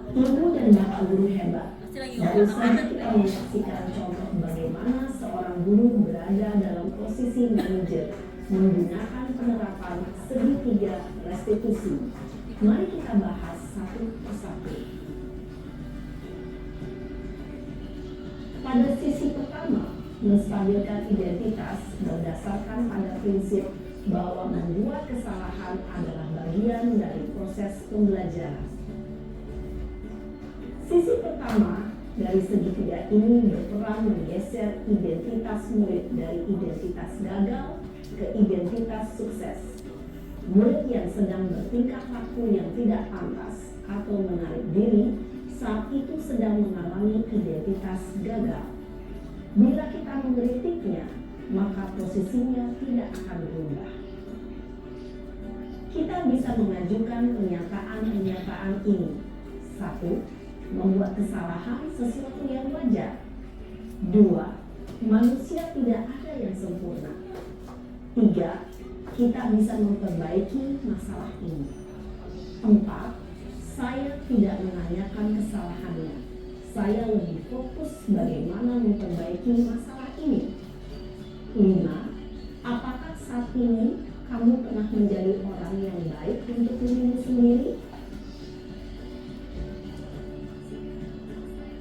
F: Ibu dan bapak guru hebat. Baru saja kita menyaksikan contoh bagaimana seorang guru berada dalam posisi manajer menggunakan penerapan segitiga restitusi. Mari kita bahas satu persatu. Pada sisi pertama, menstabilkan identitas berdasarkan pada prinsip bahwa membuat kesalahan adalah bagian dari proses pembelajaran. Sisi pertama dari segitiga ini berperan menggeser identitas murid dari identitas gagal ke identitas sukses. Murid yang sedang bertingkah laku yang tidak pantas atau menarik diri saat itu sedang mengalami identitas gagal. Bila kita mengkritiknya, maka posisinya tidak akan berubah. Kita bisa mengajukan pernyataan-pernyataan ini. 1. Membuat kesalahan sesuatu yang wajar. 2. Manusia tidak ada yang sempurna. 3. Kita bisa memperbaiki masalah ini. 4. Saya tidak menanyakan kesalahannya. Saya lebih fokus bagaimana memperbaiki masalah ini. 5. Apakah saat ini kamu pernah menjadi orang yang baik untuk dirimu sendiri?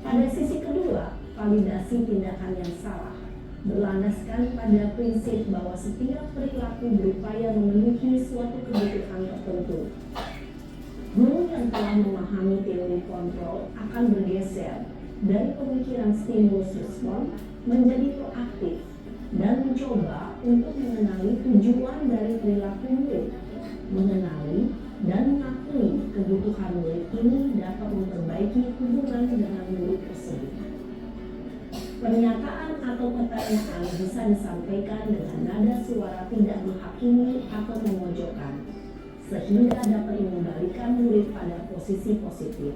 F: Pada sisi kedua, validasi tindakan yang salah berlandaskan pada prinsip bahwa setiap perilaku berupaya memenuhi suatu kebutuhan tertentu. Guru yang telah memahami teori kontrol akan bergeser dari pemikiran stimulus respon menjadi proaktif dan mencoba untuk mengenali tujuan dari perilaku murid, mengenali dan mengakui kebutuhan murid ini dapat memperbaiki hubungan dengan murid tersebut. Pernyataan atau pertanyaan bisa disampaikan dengan nada suara tidak menghakimi atau memojokkan, sehingga dapat mengembalikan murid pada posisi positif.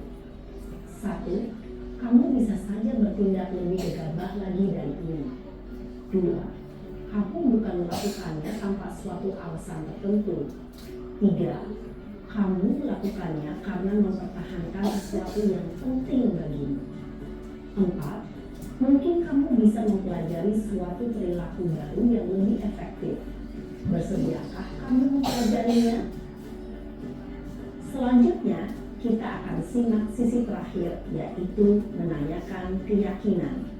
F: 1. Kamu bisa saja bertindak lebih gegabah lagi dari ini. 2. Kamu bukan melakukannya tanpa suatu alasan tertentu. 3. Kamu melakukannya karena mempertahankan sesuatu yang penting bagimu. 4. mungkin kamu bisa mempelajari suatu perilaku baru yang lebih efektif. Bersediakah kamu mempelajarinya? Selanjutnya, kita akan simak sisi terakhir, yaitu menanyakan keyakinan.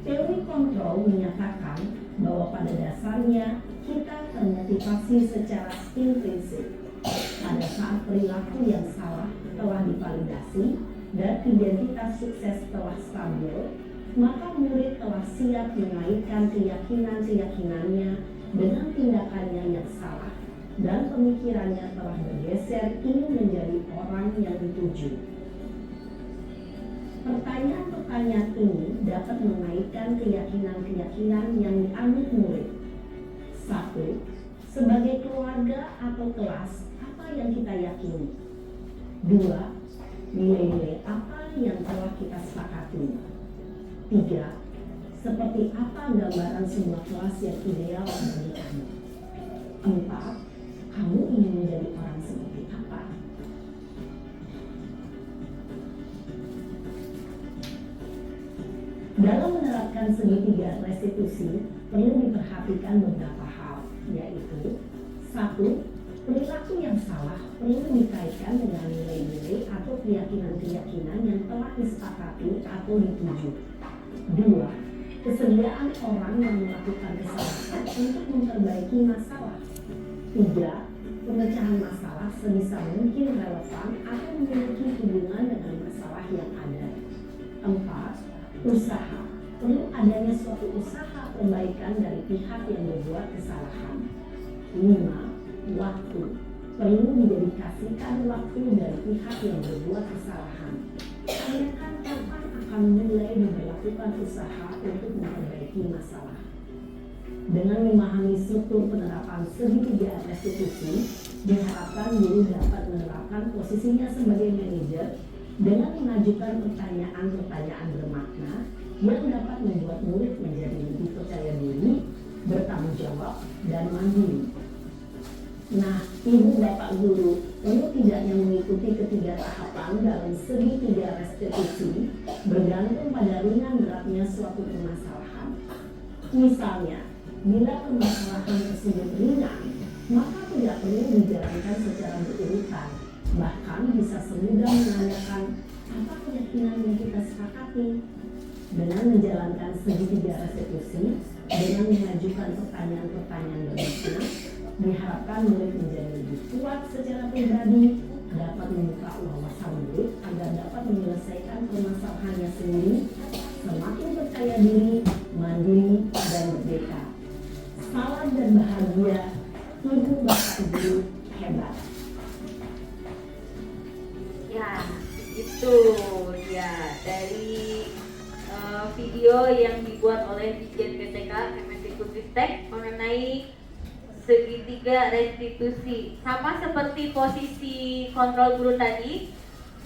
F: Teori kontrol menyatakan bahwa pada dasarnya kita termotivasi secara intrinsik. Pada saat perilaku yang salah telah divalidasi dan identitas sukses telah stabil, maka murid telah siap mengaitkan keyakinan-keyakinannya dengan tindakannya yang salah, dan pemikirannya telah bergeser ingin menjadi orang yang dituju. Pertanyaan-pertanyaan ini dapat mengaitkan keyakinan-keyakinan yang dianut murid. 1. Sebagai keluarga atau kelas, apa yang kita yakini? 2. Nilai-nilai apa yang telah kita sepakati? 3. Seperti apa gambaran sebuah kelas yang ideal bagi kamu? 4. Kamu ingin menjadi orang seperti apa? Dalam menerapkan segitiga restitusi, perlu diperhatikan beberapa hal, yaitu 1. Perilaku yang salah perlu dikaitkan dengan nilai-nilai atau keyakinan-keyakinan yang telah disepakati atau dituju. 2. Kesediaan orang yang melakukan kesalahan untuk memperbaiki masalah. 3. Pemecahan masalah sebisa mungkin relevan atau memiliki hubungan dengan masalah yang ada. 4. Usaha. Perlu adanya suatu usaha perbaikan dari pihak yang berbuat kesalahan. 5. Waktu. Perlu didedikasikan waktu dari pihak yang berbuat kesalahan. Tanyakan kapan akan mulai diberlakukan usaha untuk memperbaiki masalah. Dengan memahami struktur penerapan segitiga restitusi, diharapkan guru dapat menerapkan posisinya sebagai manajer dengan mengajukan pertanyaan-pertanyaan bermakna yang dapat membuat murid menjadi lebih percaya diri, bertanggung jawab, dan mandiri. Nah, ibu bapak guru, perlu tidaknya mengikuti ketiga tahapan dalam segitiga restitusi bergantung pada ringan beratnya suatu permasalahan. Misalnya, bila permasalahan tersebut ringan, maka tidak perlu dijalankan secara berurutan. Bahkan bisa semudah menanyakan apa keyakinan yang kita sepakati. Dengan menjalankan segitiga restitusi, dengan mengajukan pertanyaan-pertanyaan bermakna, diharapkan murid menjadi lebih kuat secara pribadi, dapat membuka wawasan murid agar dapat menyelesaikan permasalahannya sendiri, semakin percaya diri, mandiri, dan merdeka. Salam dan bahagia, ibu bapak guru hebat.
A: Ya, itu ya dari video yang dibuat oleh Dirjen PTK Kemendikbudristek mengenai segitiga restitusi. Sama seperti posisi kontrol guru tadi,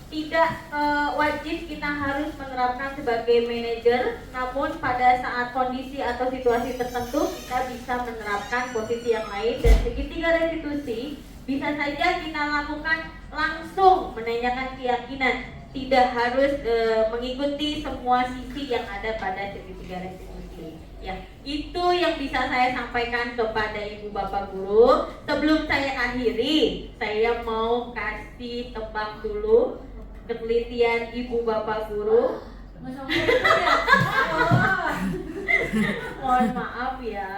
A: tidak wajib kita harus menerapkan sebagai manajer, namun pada saat kondisi atau situasi tertentu kita bisa menerapkan posisi yang lain, dan segitiga restitusi bisa saja kita lakukan langsung menanyakan keyakinan, tidak harus mengikuti semua sisi yang ada pada segitiga restitusi. Ya, itu yang bisa saya sampaikan kepada ibu bapak guru. Sebelum saya akhiri, saya mau kasih tebak dulu penelitian ibu bapak guru. Mohon maaf ya,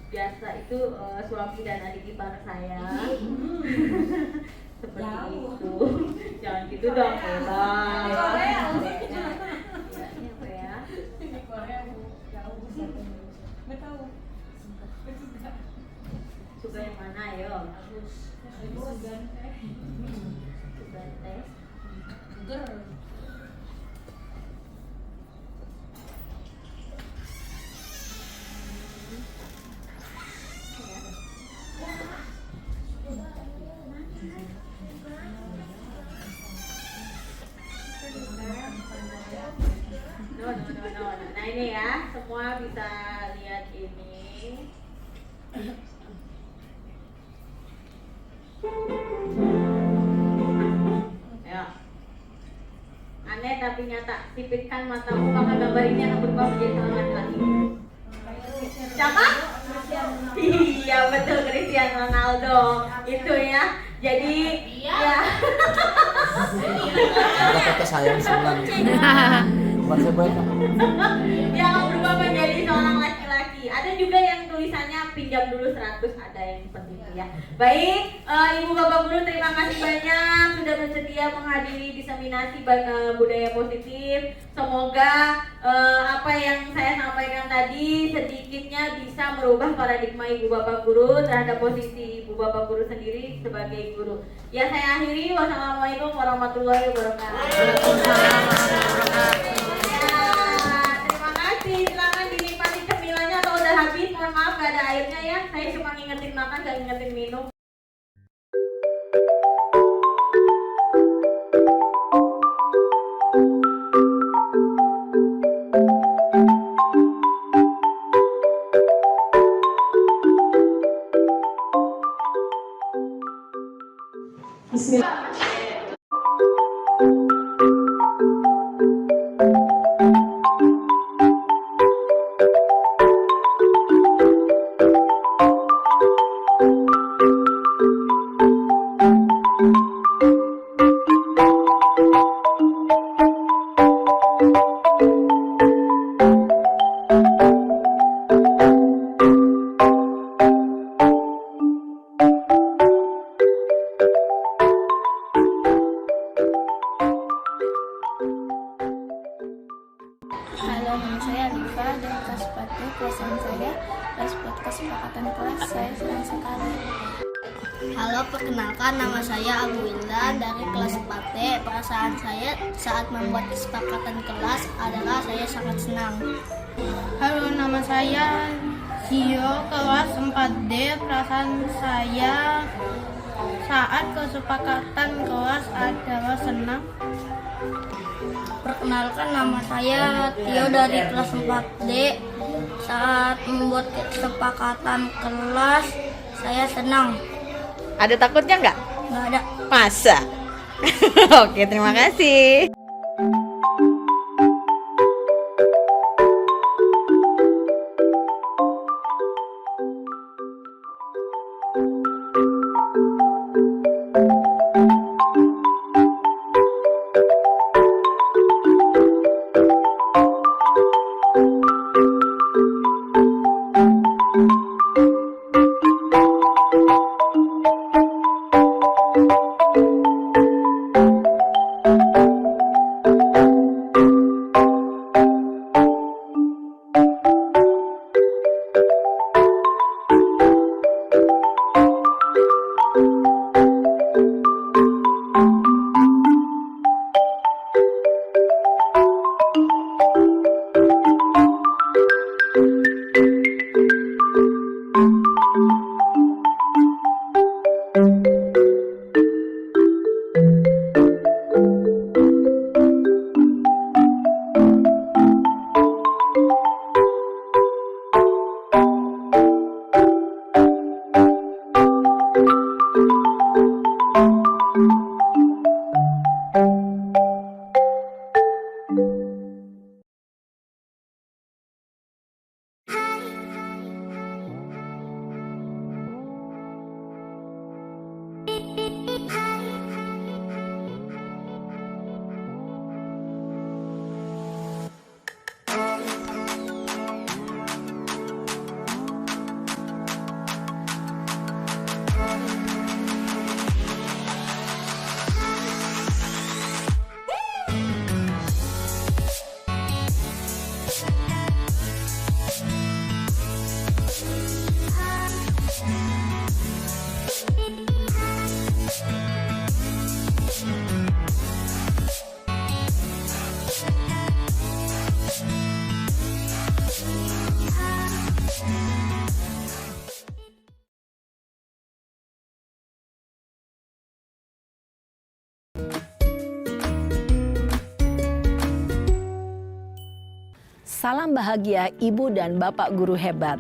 A: biasa itu suami dan adik ipar saya. Seperti itu. Jangan gitu dong, Bang.
E: Korea.
A: Ya.
E: Korea jauh satu. Nggak tahu.
A: Suka yang mana, yo?
E: Sugan teh.
A: Suka teh.
E: Sugar.
A: No. Nah ini ya, semua bisa lihat ini. Ya. Aneh tapi nyata. nyata. Sipitkan matamu, maka gambar ini akan berubah menjadi seorang laki-laki. Siapa? Iya betul, Cristiano Ronaldo. Itu ya. Jadi ya.
B: Ada kata sayang senang. Bukan saya banyak.
A: Dia akan berubah menjadi seorang laki-laki. Ada juga yang tulisannya pinjam dulu 100, ada yang seperti itu ya. Baik, Ibu Bapak Guru terima kasih banyak sudah bersedia menghadiri diseminasi budaya positif. Semoga apa yang saya sampaikan tadi sedikitnya bisa merubah paradigma Ibu Bapak Guru terhadap posisi Ibu Bapak Guru sendiri sebagai guru. Ya saya akhiri, wassalamualaikum warahmatullahi wabarakatuh. Terima kasih, silakan dinikmati cemilannya atau udah habis, mohon maaf gak ada airnya ya. Saya cuma ngingetin makan, gak ngingetin minum.
F: Bismillah.
C: Halo, nama saya Alifa dari kelas 4D. Perasaan saya kelas buat kesepakatan kelas saya senang sekali.
H: Halo, perkenalkan nama saya Abu Wildan dari kelas 4D. Perasaan saya saat membuat kesepakatan kelas adalah saya sangat senang.
C: Halo, nama saya Gio kelas 4D. Perasaan saya saat kesepakatan kelas adalah senang.
H: Perkenalkan nama saya Tio dari kelas 4D. Saat membuat kesepakatan kelas saya senang.
I: Ada takutnya nggak?
H: Nggak ada.
I: Masa? Oke, terima kasih.
J: Salam bahagia Ibu dan Bapak Guru hebat.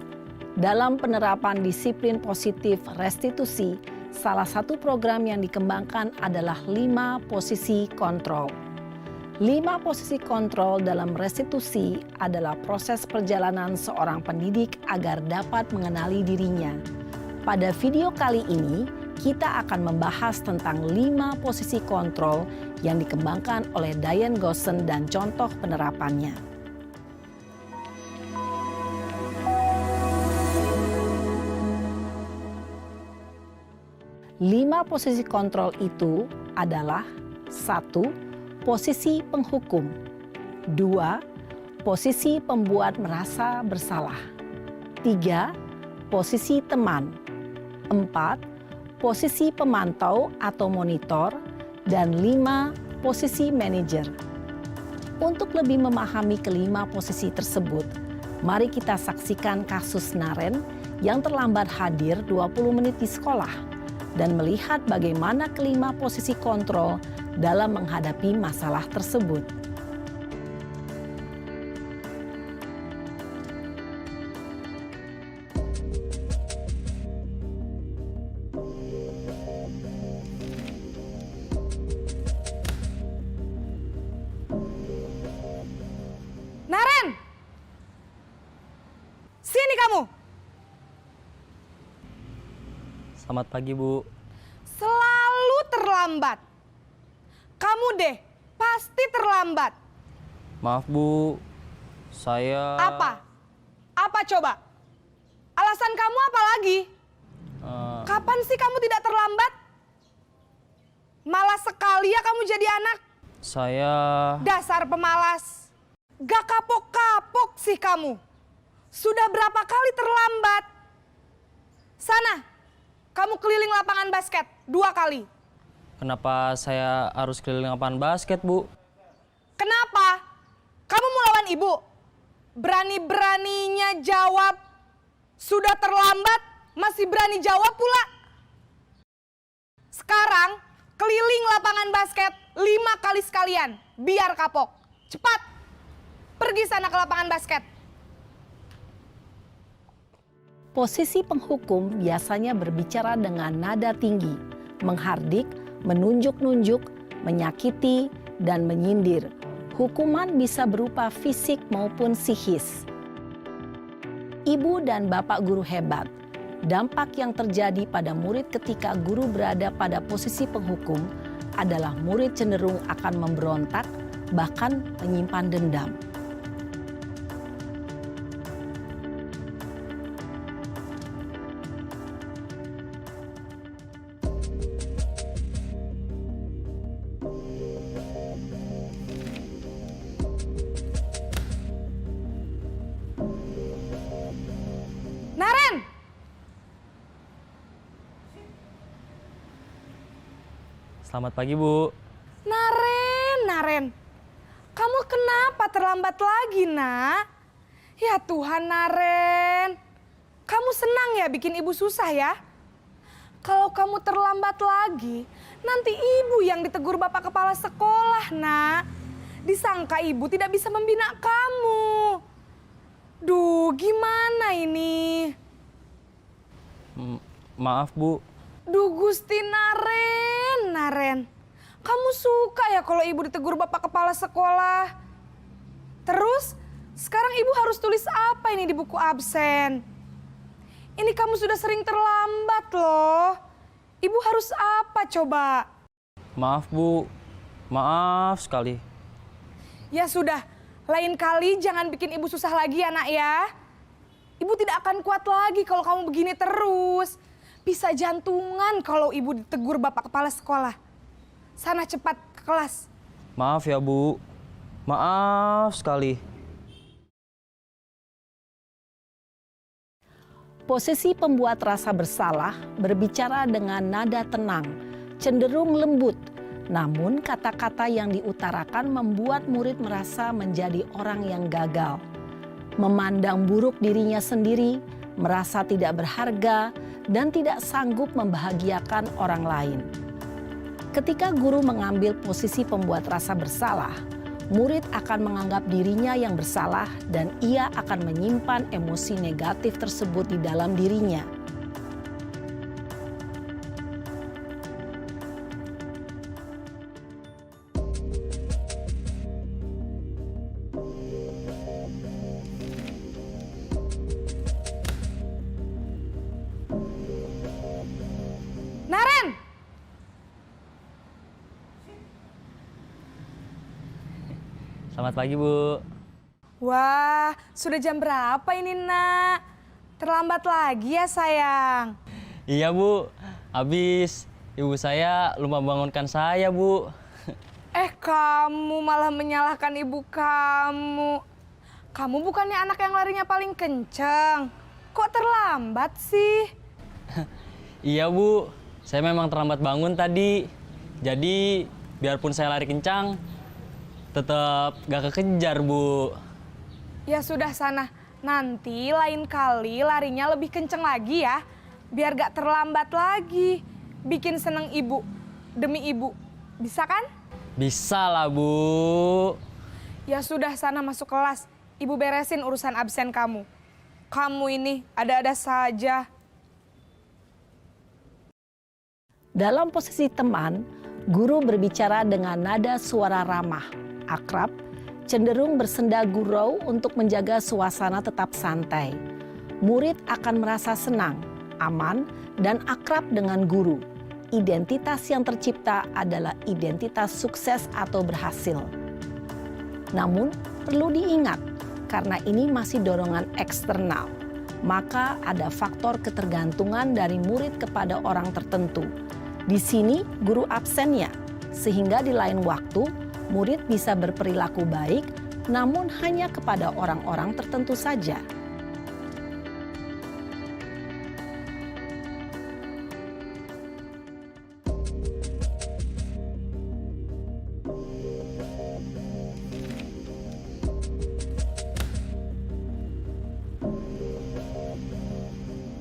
J: Dalam penerapan disiplin positif restitusi, salah satu program yang dikembangkan adalah 5 posisi kontrol. 5 posisi kontrol dalam restitusi adalah proses perjalanan seorang pendidik agar dapat mengenali dirinya. Pada video kali ini, kita akan membahas tentang 5 posisi kontrol yang dikembangkan oleh Diane Goossen dan contoh penerapannya. Lima posisi kontrol itu adalah 1. Posisi penghukum. 2. Posisi pembuat merasa bersalah. 3. Posisi teman. 4. Posisi pemantau atau monitor. Dan 5. Posisi manajer. Untuk lebih memahami kelima posisi tersebut, mari kita saksikan kasus Naren yang terlambat hadir 20 menit di sekolah dan melihat bagaimana kelima posisi kontrol dalam menghadapi masalah tersebut.
E: Naren! Sini kamu!
K: Selamat pagi, Bu.
E: Selalu terlambat. Kamu deh, pasti terlambat.
K: Maaf, Bu. Saya...
E: Apa? Apa coba? Alasan kamu apa lagi? Kapan sih kamu tidak terlambat? Malas sekali ya kamu jadi anak.
K: Saya...
E: Dasar pemalas. Gak kapok-kapok sih kamu. Sudah berapa kali terlambat? Sana, kamu keliling lapangan basket 2 kali.
K: Kenapa saya harus keliling lapangan basket, Bu?
E: Kenapa? Kamu mau lawan ibu? Berani-beraninya jawab. Sudah terlambat, masih berani jawab pula. Sekarang, keliling lapangan basket 5 kali sekalian. Biar kapok. Cepat, pergi sana ke lapangan basket.
J: Posisi penghukum biasanya berbicara dengan nada tinggi, menghardik, menunjuk-nunjuk, menyakiti, dan menyindir. Hukuman bisa berupa fisik maupun psikis. Ibu dan bapak guru hebat. Dampak yang terjadi pada murid ketika guru berada pada posisi penghukum adalah murid cenderung akan memberontak, bahkan menyimpan dendam.
E: Naren!
K: Selamat pagi, Bu.
E: Naren. Kamu kenapa terlambat lagi, Nak? Ya Tuhan, Naren. Kamu senang ya bikin ibu susah ya? Kalau kamu terlambat lagi, nanti ibu yang ditegur bapak kepala sekolah, Nak. Disangka ibu tidak bisa membina kamu. Duh, gimana ini?
K: Maaf, Bu.
E: Duh, Gusti Naren. Kamu suka ya kalau ibu ditegur bapak kepala sekolah? Terus, sekarang ibu harus tulis apa ini di buku absen? Ini kamu sudah sering terlambat loh. Ibu harus apa coba?
K: Maaf, Bu. Maaf sekali.
E: Ya sudah, lain kali jangan bikin ibu susah lagi ya, Nak ya. Ibu tidak akan kuat lagi kalau kamu begini terus. Bisa jantungan kalau ibu ditegur bapak kepala sekolah. Sana cepat ke kelas.
K: Maaf ya, Bu. Maaf sekali.
J: Posisi pembuat rasa bersalah berbicara dengan nada tenang, cenderung lembut. Namun kata-kata yang diutarakan membuat murid merasa menjadi orang yang gagal. Memandang buruk dirinya sendiri, merasa tidak berharga, dan tidak sanggup membahagiakan orang lain. Ketika guru mengambil posisi pembuat rasa bersalah, murid akan menganggap dirinya yang bersalah dan ia akan menyimpan emosi negatif tersebut di dalam dirinya.
E: Naren!
K: Selamat pagi, Bu.
E: Wah, sudah jam berapa ini, Nak? Terlambat lagi ya, sayang?
K: Iya, Bu. Habis ibu saya lupa bangunkan saya, Bu.
E: Kamu malah menyalahkan ibu kamu. Kamu bukannya anak yang larinya paling kenceng. Kok terlambat sih?
K: Iya, Bu. Saya memang terlambat bangun tadi. Jadi, biarpun saya lari kencang, tetap gak kekejar, Bu.
E: Ya sudah sana. Nanti lain kali larinya lebih kenceng lagi ya. Biar gak terlambat lagi. Bikin seneng ibu. Demi ibu. Bisa kan?
K: Bisa lah, Bu.
E: Ya sudah sana masuk kelas. Ibu beresin urusan absen kamu. Kamu ini ada-ada saja.
J: Dalam posisi teman, guru berbicara dengan nada suara ramah, akrab, cenderung bersenda gurau untuk menjaga suasana tetap santai. Murid akan merasa senang, aman, dan akrab dengan guru. Identitas yang tercipta adalah identitas sukses atau berhasil. Namun, perlu diingat, karena ini masih dorongan eksternal, maka ada faktor ketergantungan dari murid kepada orang tertentu. Di sini, guru absennya, sehingga di lain waktu, murid bisa berperilaku baik, namun hanya kepada orang-orang tertentu saja.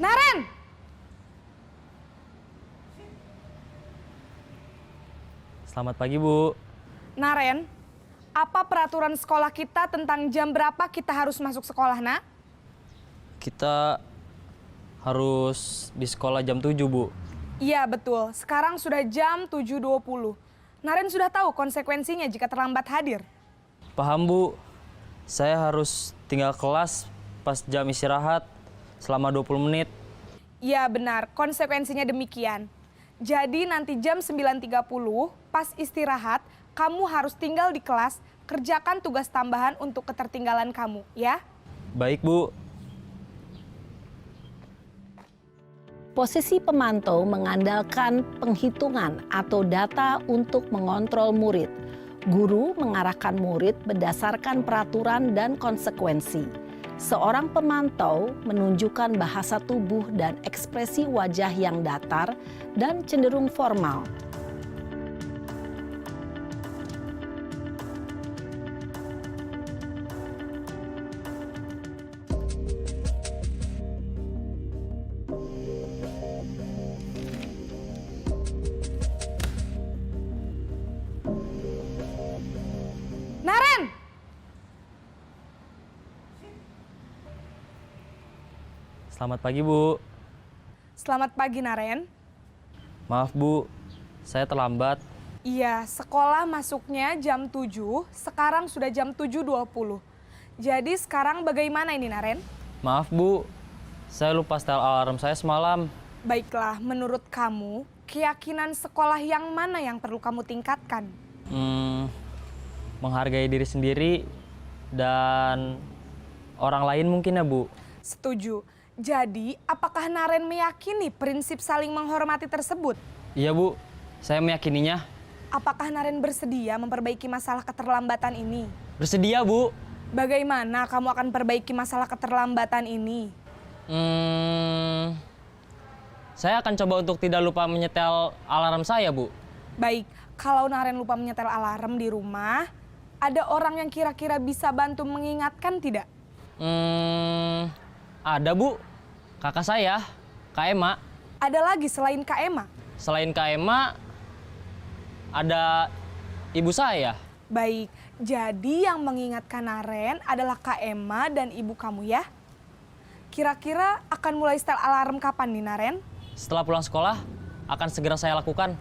E: Naren!
K: Selamat pagi, Bu.
E: Naren, apa peraturan sekolah kita tentang jam berapa kita harus masuk sekolah, Nak?
K: Kita harus di sekolah jam 7, Bu.
E: Iya, betul. Sekarang sudah jam 7.20. Naren sudah tahu konsekuensinya jika terlambat hadir.
K: Paham, Bu. Saya harus tinggal kelas pas jam istirahat selama 20 menit.
E: Iya, benar. Konsekuensinya demikian. Jadi nanti jam 9.30 pas istirahat, kamu harus tinggal di kelas, kerjakan tugas tambahan untuk ketertinggalan kamu, ya?
K: Baik, Bu.
J: Posisi pemantau mengandalkan penghitungan atau data untuk mengontrol murid. Guru mengarahkan murid berdasarkan peraturan dan konsekuensi. Seorang pemantau menunjukkan bahasa tubuh dan ekspresi wajah yang datar dan cenderung formal.
E: Naren!
K: Selamat pagi, Bu.
E: Selamat pagi, Naren.
K: Maaf, Bu. Saya terlambat.
E: Iya, sekolah masuknya jam 7, sekarang sudah jam 7.20. Jadi sekarang bagaimana ini, Naren?
K: Maaf, Bu. Saya lupa setel alarm saya semalam.
E: Baiklah, menurut kamu, keyakinan sekolah yang mana yang perlu kamu tingkatkan?
K: Menghargai diri sendiri dan orang lain mungkin ya, Bu.
E: Setuju. Jadi, apakah Naren meyakini prinsip saling menghormati tersebut?
K: Iya, Bu. Saya meyakininya.
E: Apakah Naren bersedia memperbaiki masalah keterlambatan ini?
K: Bersedia, Bu.
E: Bagaimana kamu akan perbaiki masalah keterlambatan ini?
K: Saya akan coba untuk tidak lupa menyetel alarm saya, Bu.
E: Baik, kalau Naren lupa menyetel alarm di rumah, ada orang yang kira-kira bisa bantu mengingatkan tidak?
K: Ada, Bu. Kakak saya, Kak Ema.
E: Ada lagi selain Kak Ema?
K: Selain Kak Ema, ada ibu saya.
E: Baik, jadi yang mengingatkan Naren adalah Kak Ema dan ibu kamu ya? Kira-kira akan mulai setel alarm kapan nih, Naren?
K: Setelah pulang sekolah, akan segera saya lakukan.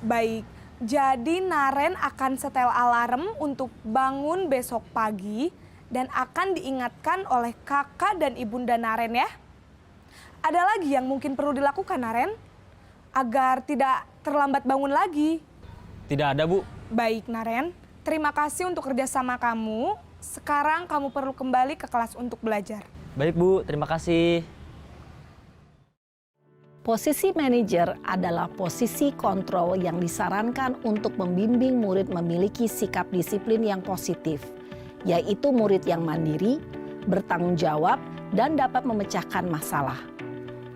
E: Baik, Jadi Naren akan setel alarm untuk bangun besok pagi dan akan diingatkan oleh kakak dan ibunda Naren ya. Ada lagi yang mungkin perlu dilakukan Naren agar tidak terlambat bangun lagi?
K: Tidak ada, Bu.
E: Baik Naren, terima kasih untuk kerjasama kamu. Sekarang kamu perlu kembali ke kelas untuk belajar.
K: Baik, Bu. Terima kasih.
J: Posisi manajer adalah posisi kontrol yang disarankan untuk membimbing murid memiliki sikap disiplin yang positif, yaitu murid yang mandiri, bertanggung jawab, dan dapat memecahkan masalah.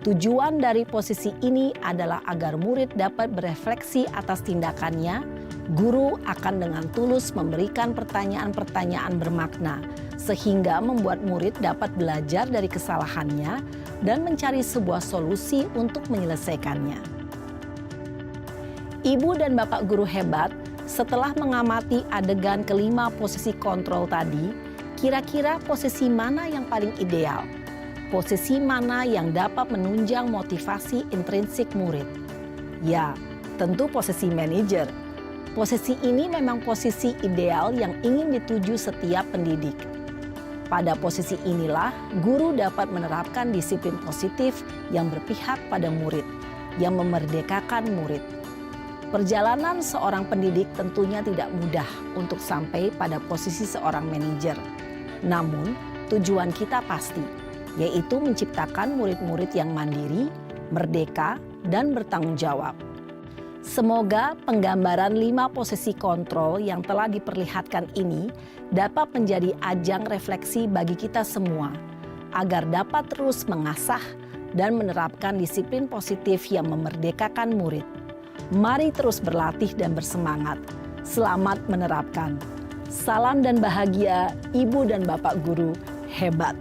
J: Tujuan dari posisi ini adalah agar murid dapat berefleksi atas tindakannya. Guru akan dengan tulus memberikan pertanyaan-pertanyaan bermakna, sehingga membuat murid dapat belajar dari kesalahannya dan mencari sebuah solusi untuk menyelesaikannya. Ibu dan Bapak guru hebat, setelah mengamati adegan kelima posisi kontrol tadi, kira-kira posisi mana yang paling ideal? Posisi mana yang dapat menunjang motivasi intrinsik murid? Ya, tentu posisi manajer. Posisi ini memang posisi ideal yang ingin dituju setiap pendidik. Pada posisi inilah, guru dapat menerapkan disiplin positif yang berpihak pada murid, yang memerdekakan murid. Perjalanan seorang pendidik tentunya tidak mudah untuk sampai pada posisi seorang manajer. Namun, tujuan kita pasti, yaitu menciptakan murid-murid yang mandiri, merdeka, dan bertanggung jawab. Semoga penggambaran 5 posisi kontrol yang telah diperlihatkan ini dapat menjadi ajang refleksi bagi kita semua, agar dapat terus mengasah dan menerapkan disiplin positif yang memerdekakan murid. Mari terus berlatih dan bersemangat. Selamat menerapkan. Salam dan bahagia, Ibu dan Bapak guru hebat.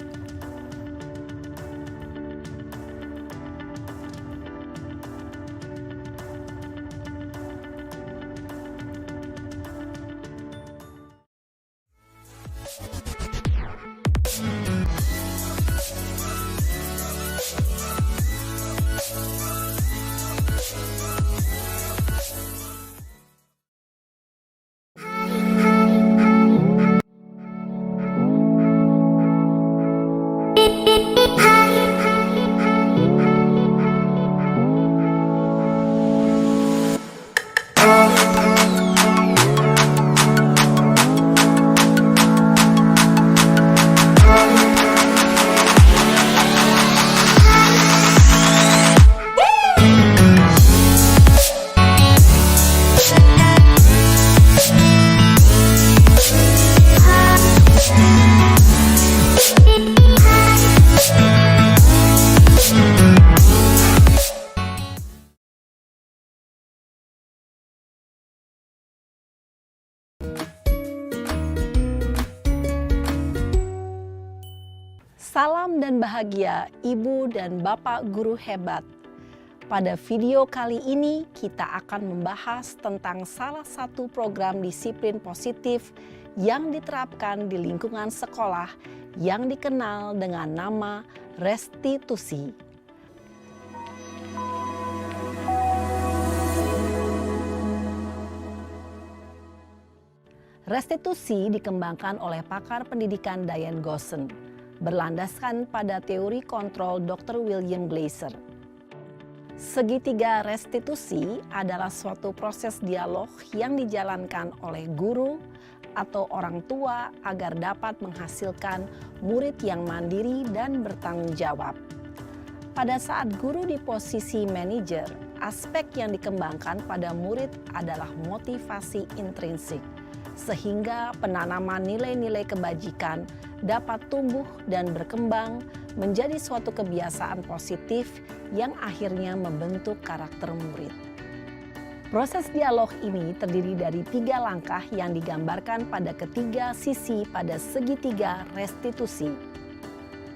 J: Salam dan bahagia Ibu dan Bapak guru hebat. Pada video kali ini kita akan membahas tentang salah satu program disiplin positif yang diterapkan di lingkungan sekolah yang dikenal dengan nama restitusi. Restitusi dikembangkan oleh pakar pendidikan Diane Gosson, berlandaskan pada teori kontrol Dr. William Glasser. Segitiga restitusi adalah suatu proses dialog yang dijalankan oleh guru atau orang tua agar dapat menghasilkan murid yang mandiri dan bertanggung jawab. Pada saat guru di posisi manajer, aspek yang dikembangkan pada murid adalah motivasi intrinsik, sehingga penanaman nilai-nilai kebajikan dapat tumbuh dan berkembang menjadi suatu kebiasaan positif yang akhirnya membentuk karakter murid. Proses dialog ini terdiri dari 3 langkah yang digambarkan pada ketiga sisi pada segitiga restitusi.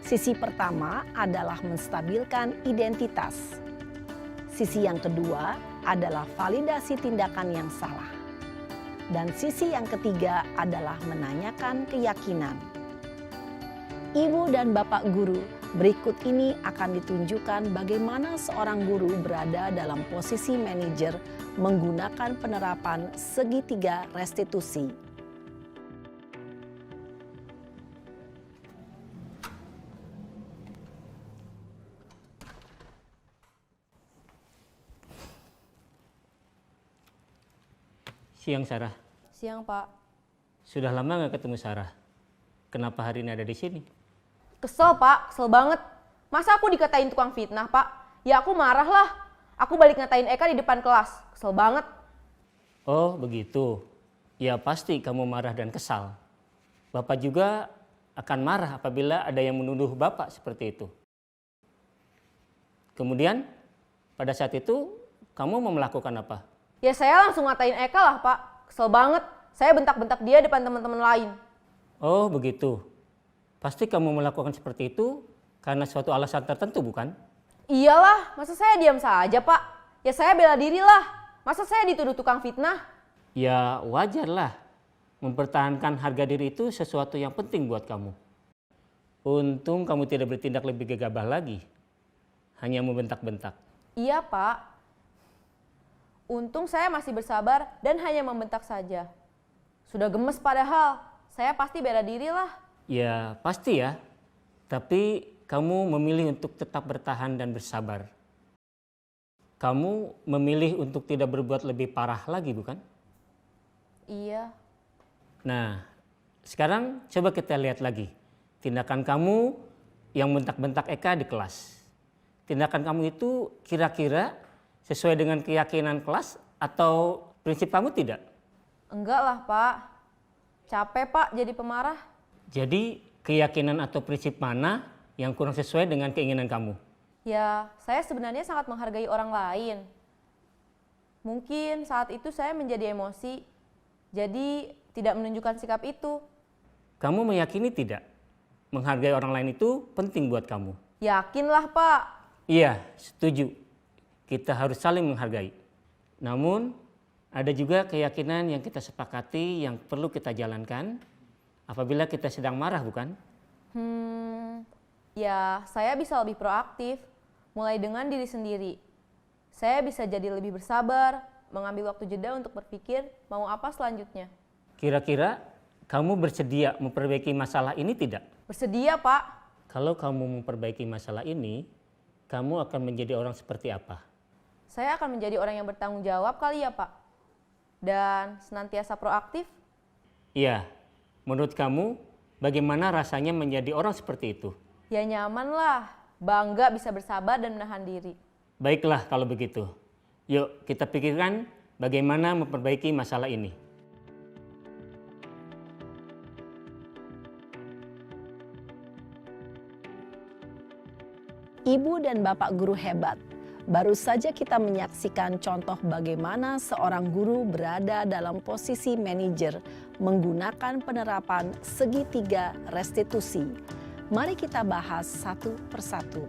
J: Sisi pertama adalah menstabilkan identitas. Sisi yang kedua adalah validasi tindakan yang salah. Dan sisi yang ketiga adalah menanyakan keyakinan. Ibu dan Bapak guru Berikut ini akan ditunjukkan bagaimana seorang guru berada dalam posisi manajer menggunakan penerapan segitiga restitusi.
G: Siang Sarah.
L: Siang, Pak.
G: Sudah lama nggak ketemu Sarah. Kenapa hari ini ada di sini?
L: Kesel, Pak. Kesel banget. Masa aku dikatain tukang fitnah, Pak? Ya aku marah lah. Aku balik ngatain Eka di depan kelas. Kesel banget.
G: Oh begitu. Ya pasti kamu marah dan kesal. Bapak juga akan marah apabila ada yang menuduh Bapak seperti itu. Kemudian pada saat itu kamu mau melakukan apa?
L: Ya saya langsung ngatain Eka lah, Pak. Kesel banget. Saya bentak-bentak dia depan teman-teman lain.
G: Oh begitu. Pasti kamu melakukan seperti itu karena suatu alasan tertentu bukan?
L: Iyalah, masa saya diam saja, Pak? Ya saya bela diri lah. Masa saya dituduh tukang fitnah?
G: Ya wajarlah. Mempertahankan harga diri itu sesuatu yang penting buat kamu. Untung kamu tidak bertindak lebih gegabah lagi. Hanya membentak-bentak.
L: Iya, Pak. Untung saya masih bersabar dan hanya membentak saja. Sudah gemes padahal, saya pasti bela diri lah.
G: Ya pasti ya, tapi kamu memilih untuk tetap bertahan dan bersabar. Kamu memilih untuk tidak berbuat lebih parah lagi bukan?
L: Iya.
G: Nah, sekarang coba kita lihat lagi. Tindakan kamu yang bentak-bentak Eka di kelas. Tindakan kamu itu kira-kira sesuai dengan keyakinan kelas atau prinsip kamu tidak?
L: Enggak lah, Pak. Capek, Pak, jadi pemarah.
G: Jadi keyakinan atau prinsip mana yang kurang sesuai dengan keinginan kamu?
L: Ya, saya sebenarnya sangat menghargai orang lain. Mungkin saat itu saya menjadi emosi, jadi tidak menunjukkan sikap itu.
G: Kamu meyakini tidak? Menghargai orang lain itu penting buat kamu.
L: Yakinlah, Pak.
G: Iya, setuju. Kita harus saling menghargai. Namun, ada juga keyakinan yang kita sepakati yang perlu kita jalankan apabila kita sedang marah, bukan?
L: Ya, saya bisa lebih proaktif, mulai dengan diri sendiri. Saya bisa jadi lebih bersabar, mengambil waktu jeda untuk berpikir mau apa selanjutnya.
G: Kira-kira kamu bersedia memperbaiki masalah ini tidak?
L: Bersedia, Pak.
G: Kalau kamu memperbaiki masalah ini, kamu akan menjadi orang seperti apa?
L: Saya akan menjadi orang yang bertanggung jawab kali ya, Pak. Dan senantiasa proaktif.
G: Iya, menurut kamu bagaimana rasanya menjadi orang seperti itu?
L: Ya nyaman lah, bangga bisa bersabar dan menahan diri.
G: Baiklah kalau begitu. Yuk kita pikirkan bagaimana memperbaiki masalah ini.
J: Ibu dan Bapak guru hebat. Baru saja kita menyaksikan contoh bagaimana seorang guru berada dalam posisi manajer menggunakan penerapan segitiga restitusi. Mari kita bahas satu persatu.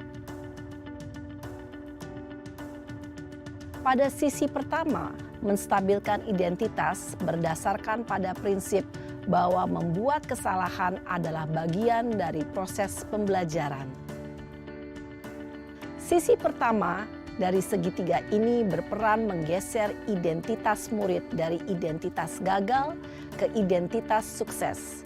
J: Pada sisi pertama, menstabilkan identitas berdasarkan pada prinsip bahwa membuat kesalahan adalah bagian dari proses pembelajaran. Sisi pertama dari segitiga ini berperan menggeser identitas murid dari identitas gagal ke identitas sukses.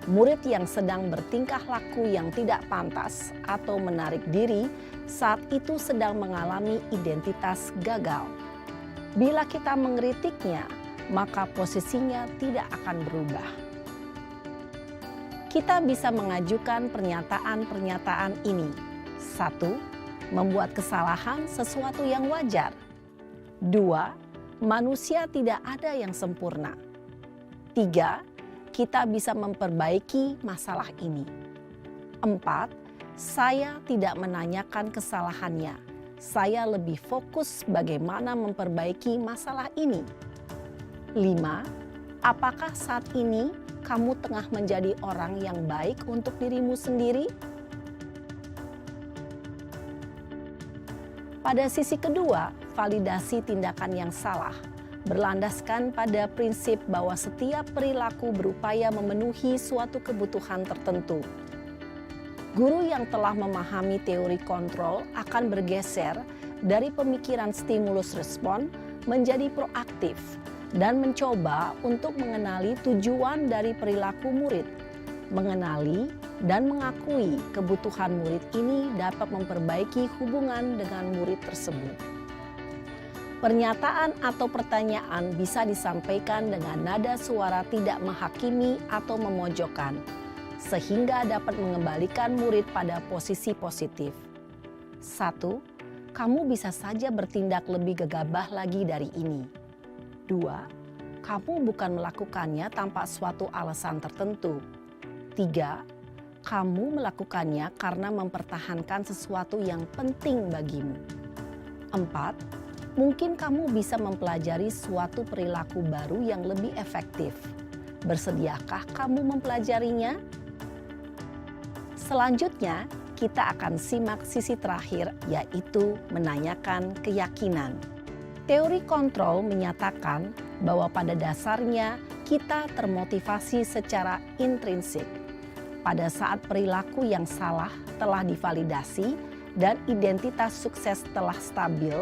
J: Murid yang sedang bertingkah laku yang tidak pantas atau menarik diri saat itu sedang mengalami identitas gagal. Bila kita mengkritiknya, maka posisinya tidak akan berubah. Kita bisa mengajukan pernyataan-pernyataan ini. 1. Membuat kesalahan sesuatu yang wajar. 2. Manusia tidak ada yang sempurna. 3. Kita bisa memperbaiki masalah ini. 4. Saya tidak menanyakan kesalahannya. Saya lebih fokus bagaimana memperbaiki masalah ini. 5. Apakah saat ini kamu tengah menjadi orang yang baik untuk dirimu sendiri? Pada sisi kedua, validasi tindakan yang salah berlandaskan pada prinsip bahwa setiap perilaku berupaya memenuhi suatu kebutuhan tertentu. Guru yang telah memahami teori kontrol akan bergeser dari pemikiran stimulus respon menjadi proaktif dan mencoba untuk mengenali tujuan dari perilaku murid. Mengenali dan mengakui kebutuhan murid ini dapat memperbaiki hubungan dengan murid tersebut. Pernyataan atau pertanyaan bisa disampaikan dengan nada suara tidak menghakimi atau memojokkan, sehingga dapat mengembalikan murid pada posisi positif. 1. Kamu bisa saja bertindak lebih gegabah lagi dari ini. 2. Kamu bukan melakukannya tanpa suatu alasan tertentu. 3. Kamu melakukannya karena mempertahankan sesuatu yang penting bagimu. 4. Mungkin kamu bisa mempelajari suatu perilaku baru yang lebih efektif. Bersediakah kamu mempelajarinya? Selanjutnya, kita akan simak sisi terakhir, yaitu menanyakan keyakinan. Teori kontrol menyatakan bahwa pada dasarnya kita termotivasi secara intrinsik. Pada saat perilaku yang salah telah divalidasi dan identitas sukses telah stabil,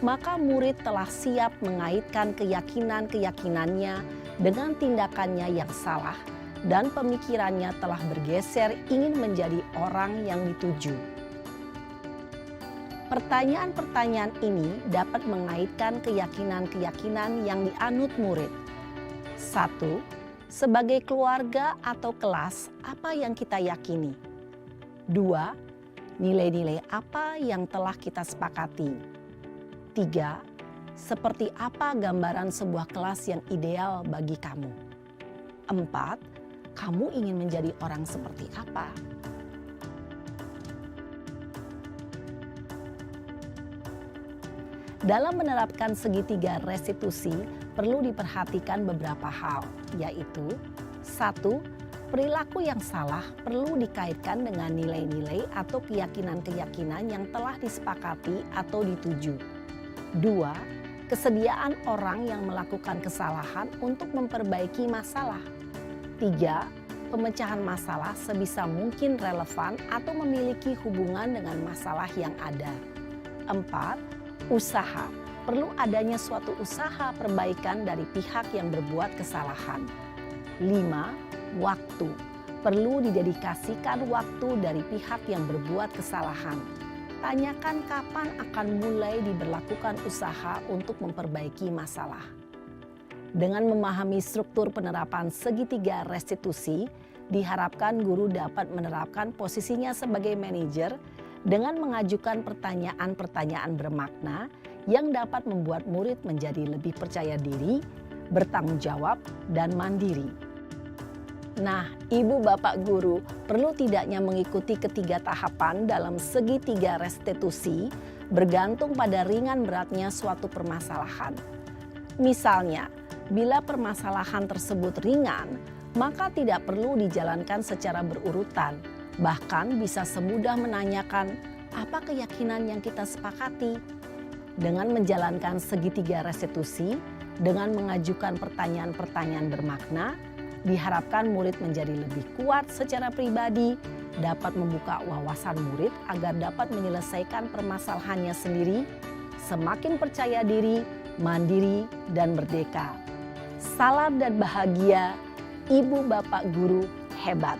J: maka murid telah siap mengaitkan keyakinan-keyakinannya dengan tindakannya yang salah, dan pemikirannya telah bergeser ingin menjadi orang yang dituju. Pertanyaan-pertanyaan ini dapat mengaitkan keyakinan-keyakinan yang dianut murid. 1. Sebagai keluarga atau kelas, apa yang kita yakini? 2. Nilai-nilai apa yang telah kita sepakati? 3. Seperti apa gambaran sebuah kelas yang ideal bagi kamu? 4. Kamu ingin menjadi orang seperti apa? Dalam menerapkan segitiga restitusi, perlu diperhatikan beberapa hal, yaitu 1. Perilaku yang salah perlu dikaitkan dengan nilai-nilai atau keyakinan-keyakinan yang telah disepakati atau dituju. 2. Kesediaan orang yang melakukan kesalahan untuk memperbaiki masalah. 3. Pemecahan masalah sebisa mungkin relevan atau memiliki hubungan dengan masalah yang ada. 4. Usaha. Perlu adanya suatu usaha perbaikan dari pihak yang berbuat kesalahan. 5. Waktu. Perlu didedikasikan waktu dari pihak yang berbuat kesalahan. Tanyakan kapan akan mulai diberlakukan usaha untuk memperbaiki masalah. Dengan memahami struktur penerapan segitiga restitusi, diharapkan guru dapat menerapkan posisinya sebagai manajer dengan mengajukan pertanyaan-pertanyaan bermakna yang dapat membuat murid menjadi lebih percaya diri, bertanggung jawab, dan mandiri. Nah, ibu bapak guru perlu tidaknya mengikuti ketiga tahapan dalam segitiga restitusi bergantung pada ringan beratnya suatu permasalahan. Misalnya, bila permasalahan tersebut ringan, maka tidak perlu dijalankan secara berurutan. Bahkan bisa semudah menanyakan, apa keyakinan yang kita sepakati? Dengan menjalankan segitiga restitusi, dengan mengajukan pertanyaan-pertanyaan bermakna, diharapkan murid menjadi lebih kuat secara pribadi, dapat membuka wawasan murid agar dapat menyelesaikan permasalahannya sendiri, semakin percaya diri, mandiri, dan merdeka. Salam dan bahagia, ibu bapak guru hebat.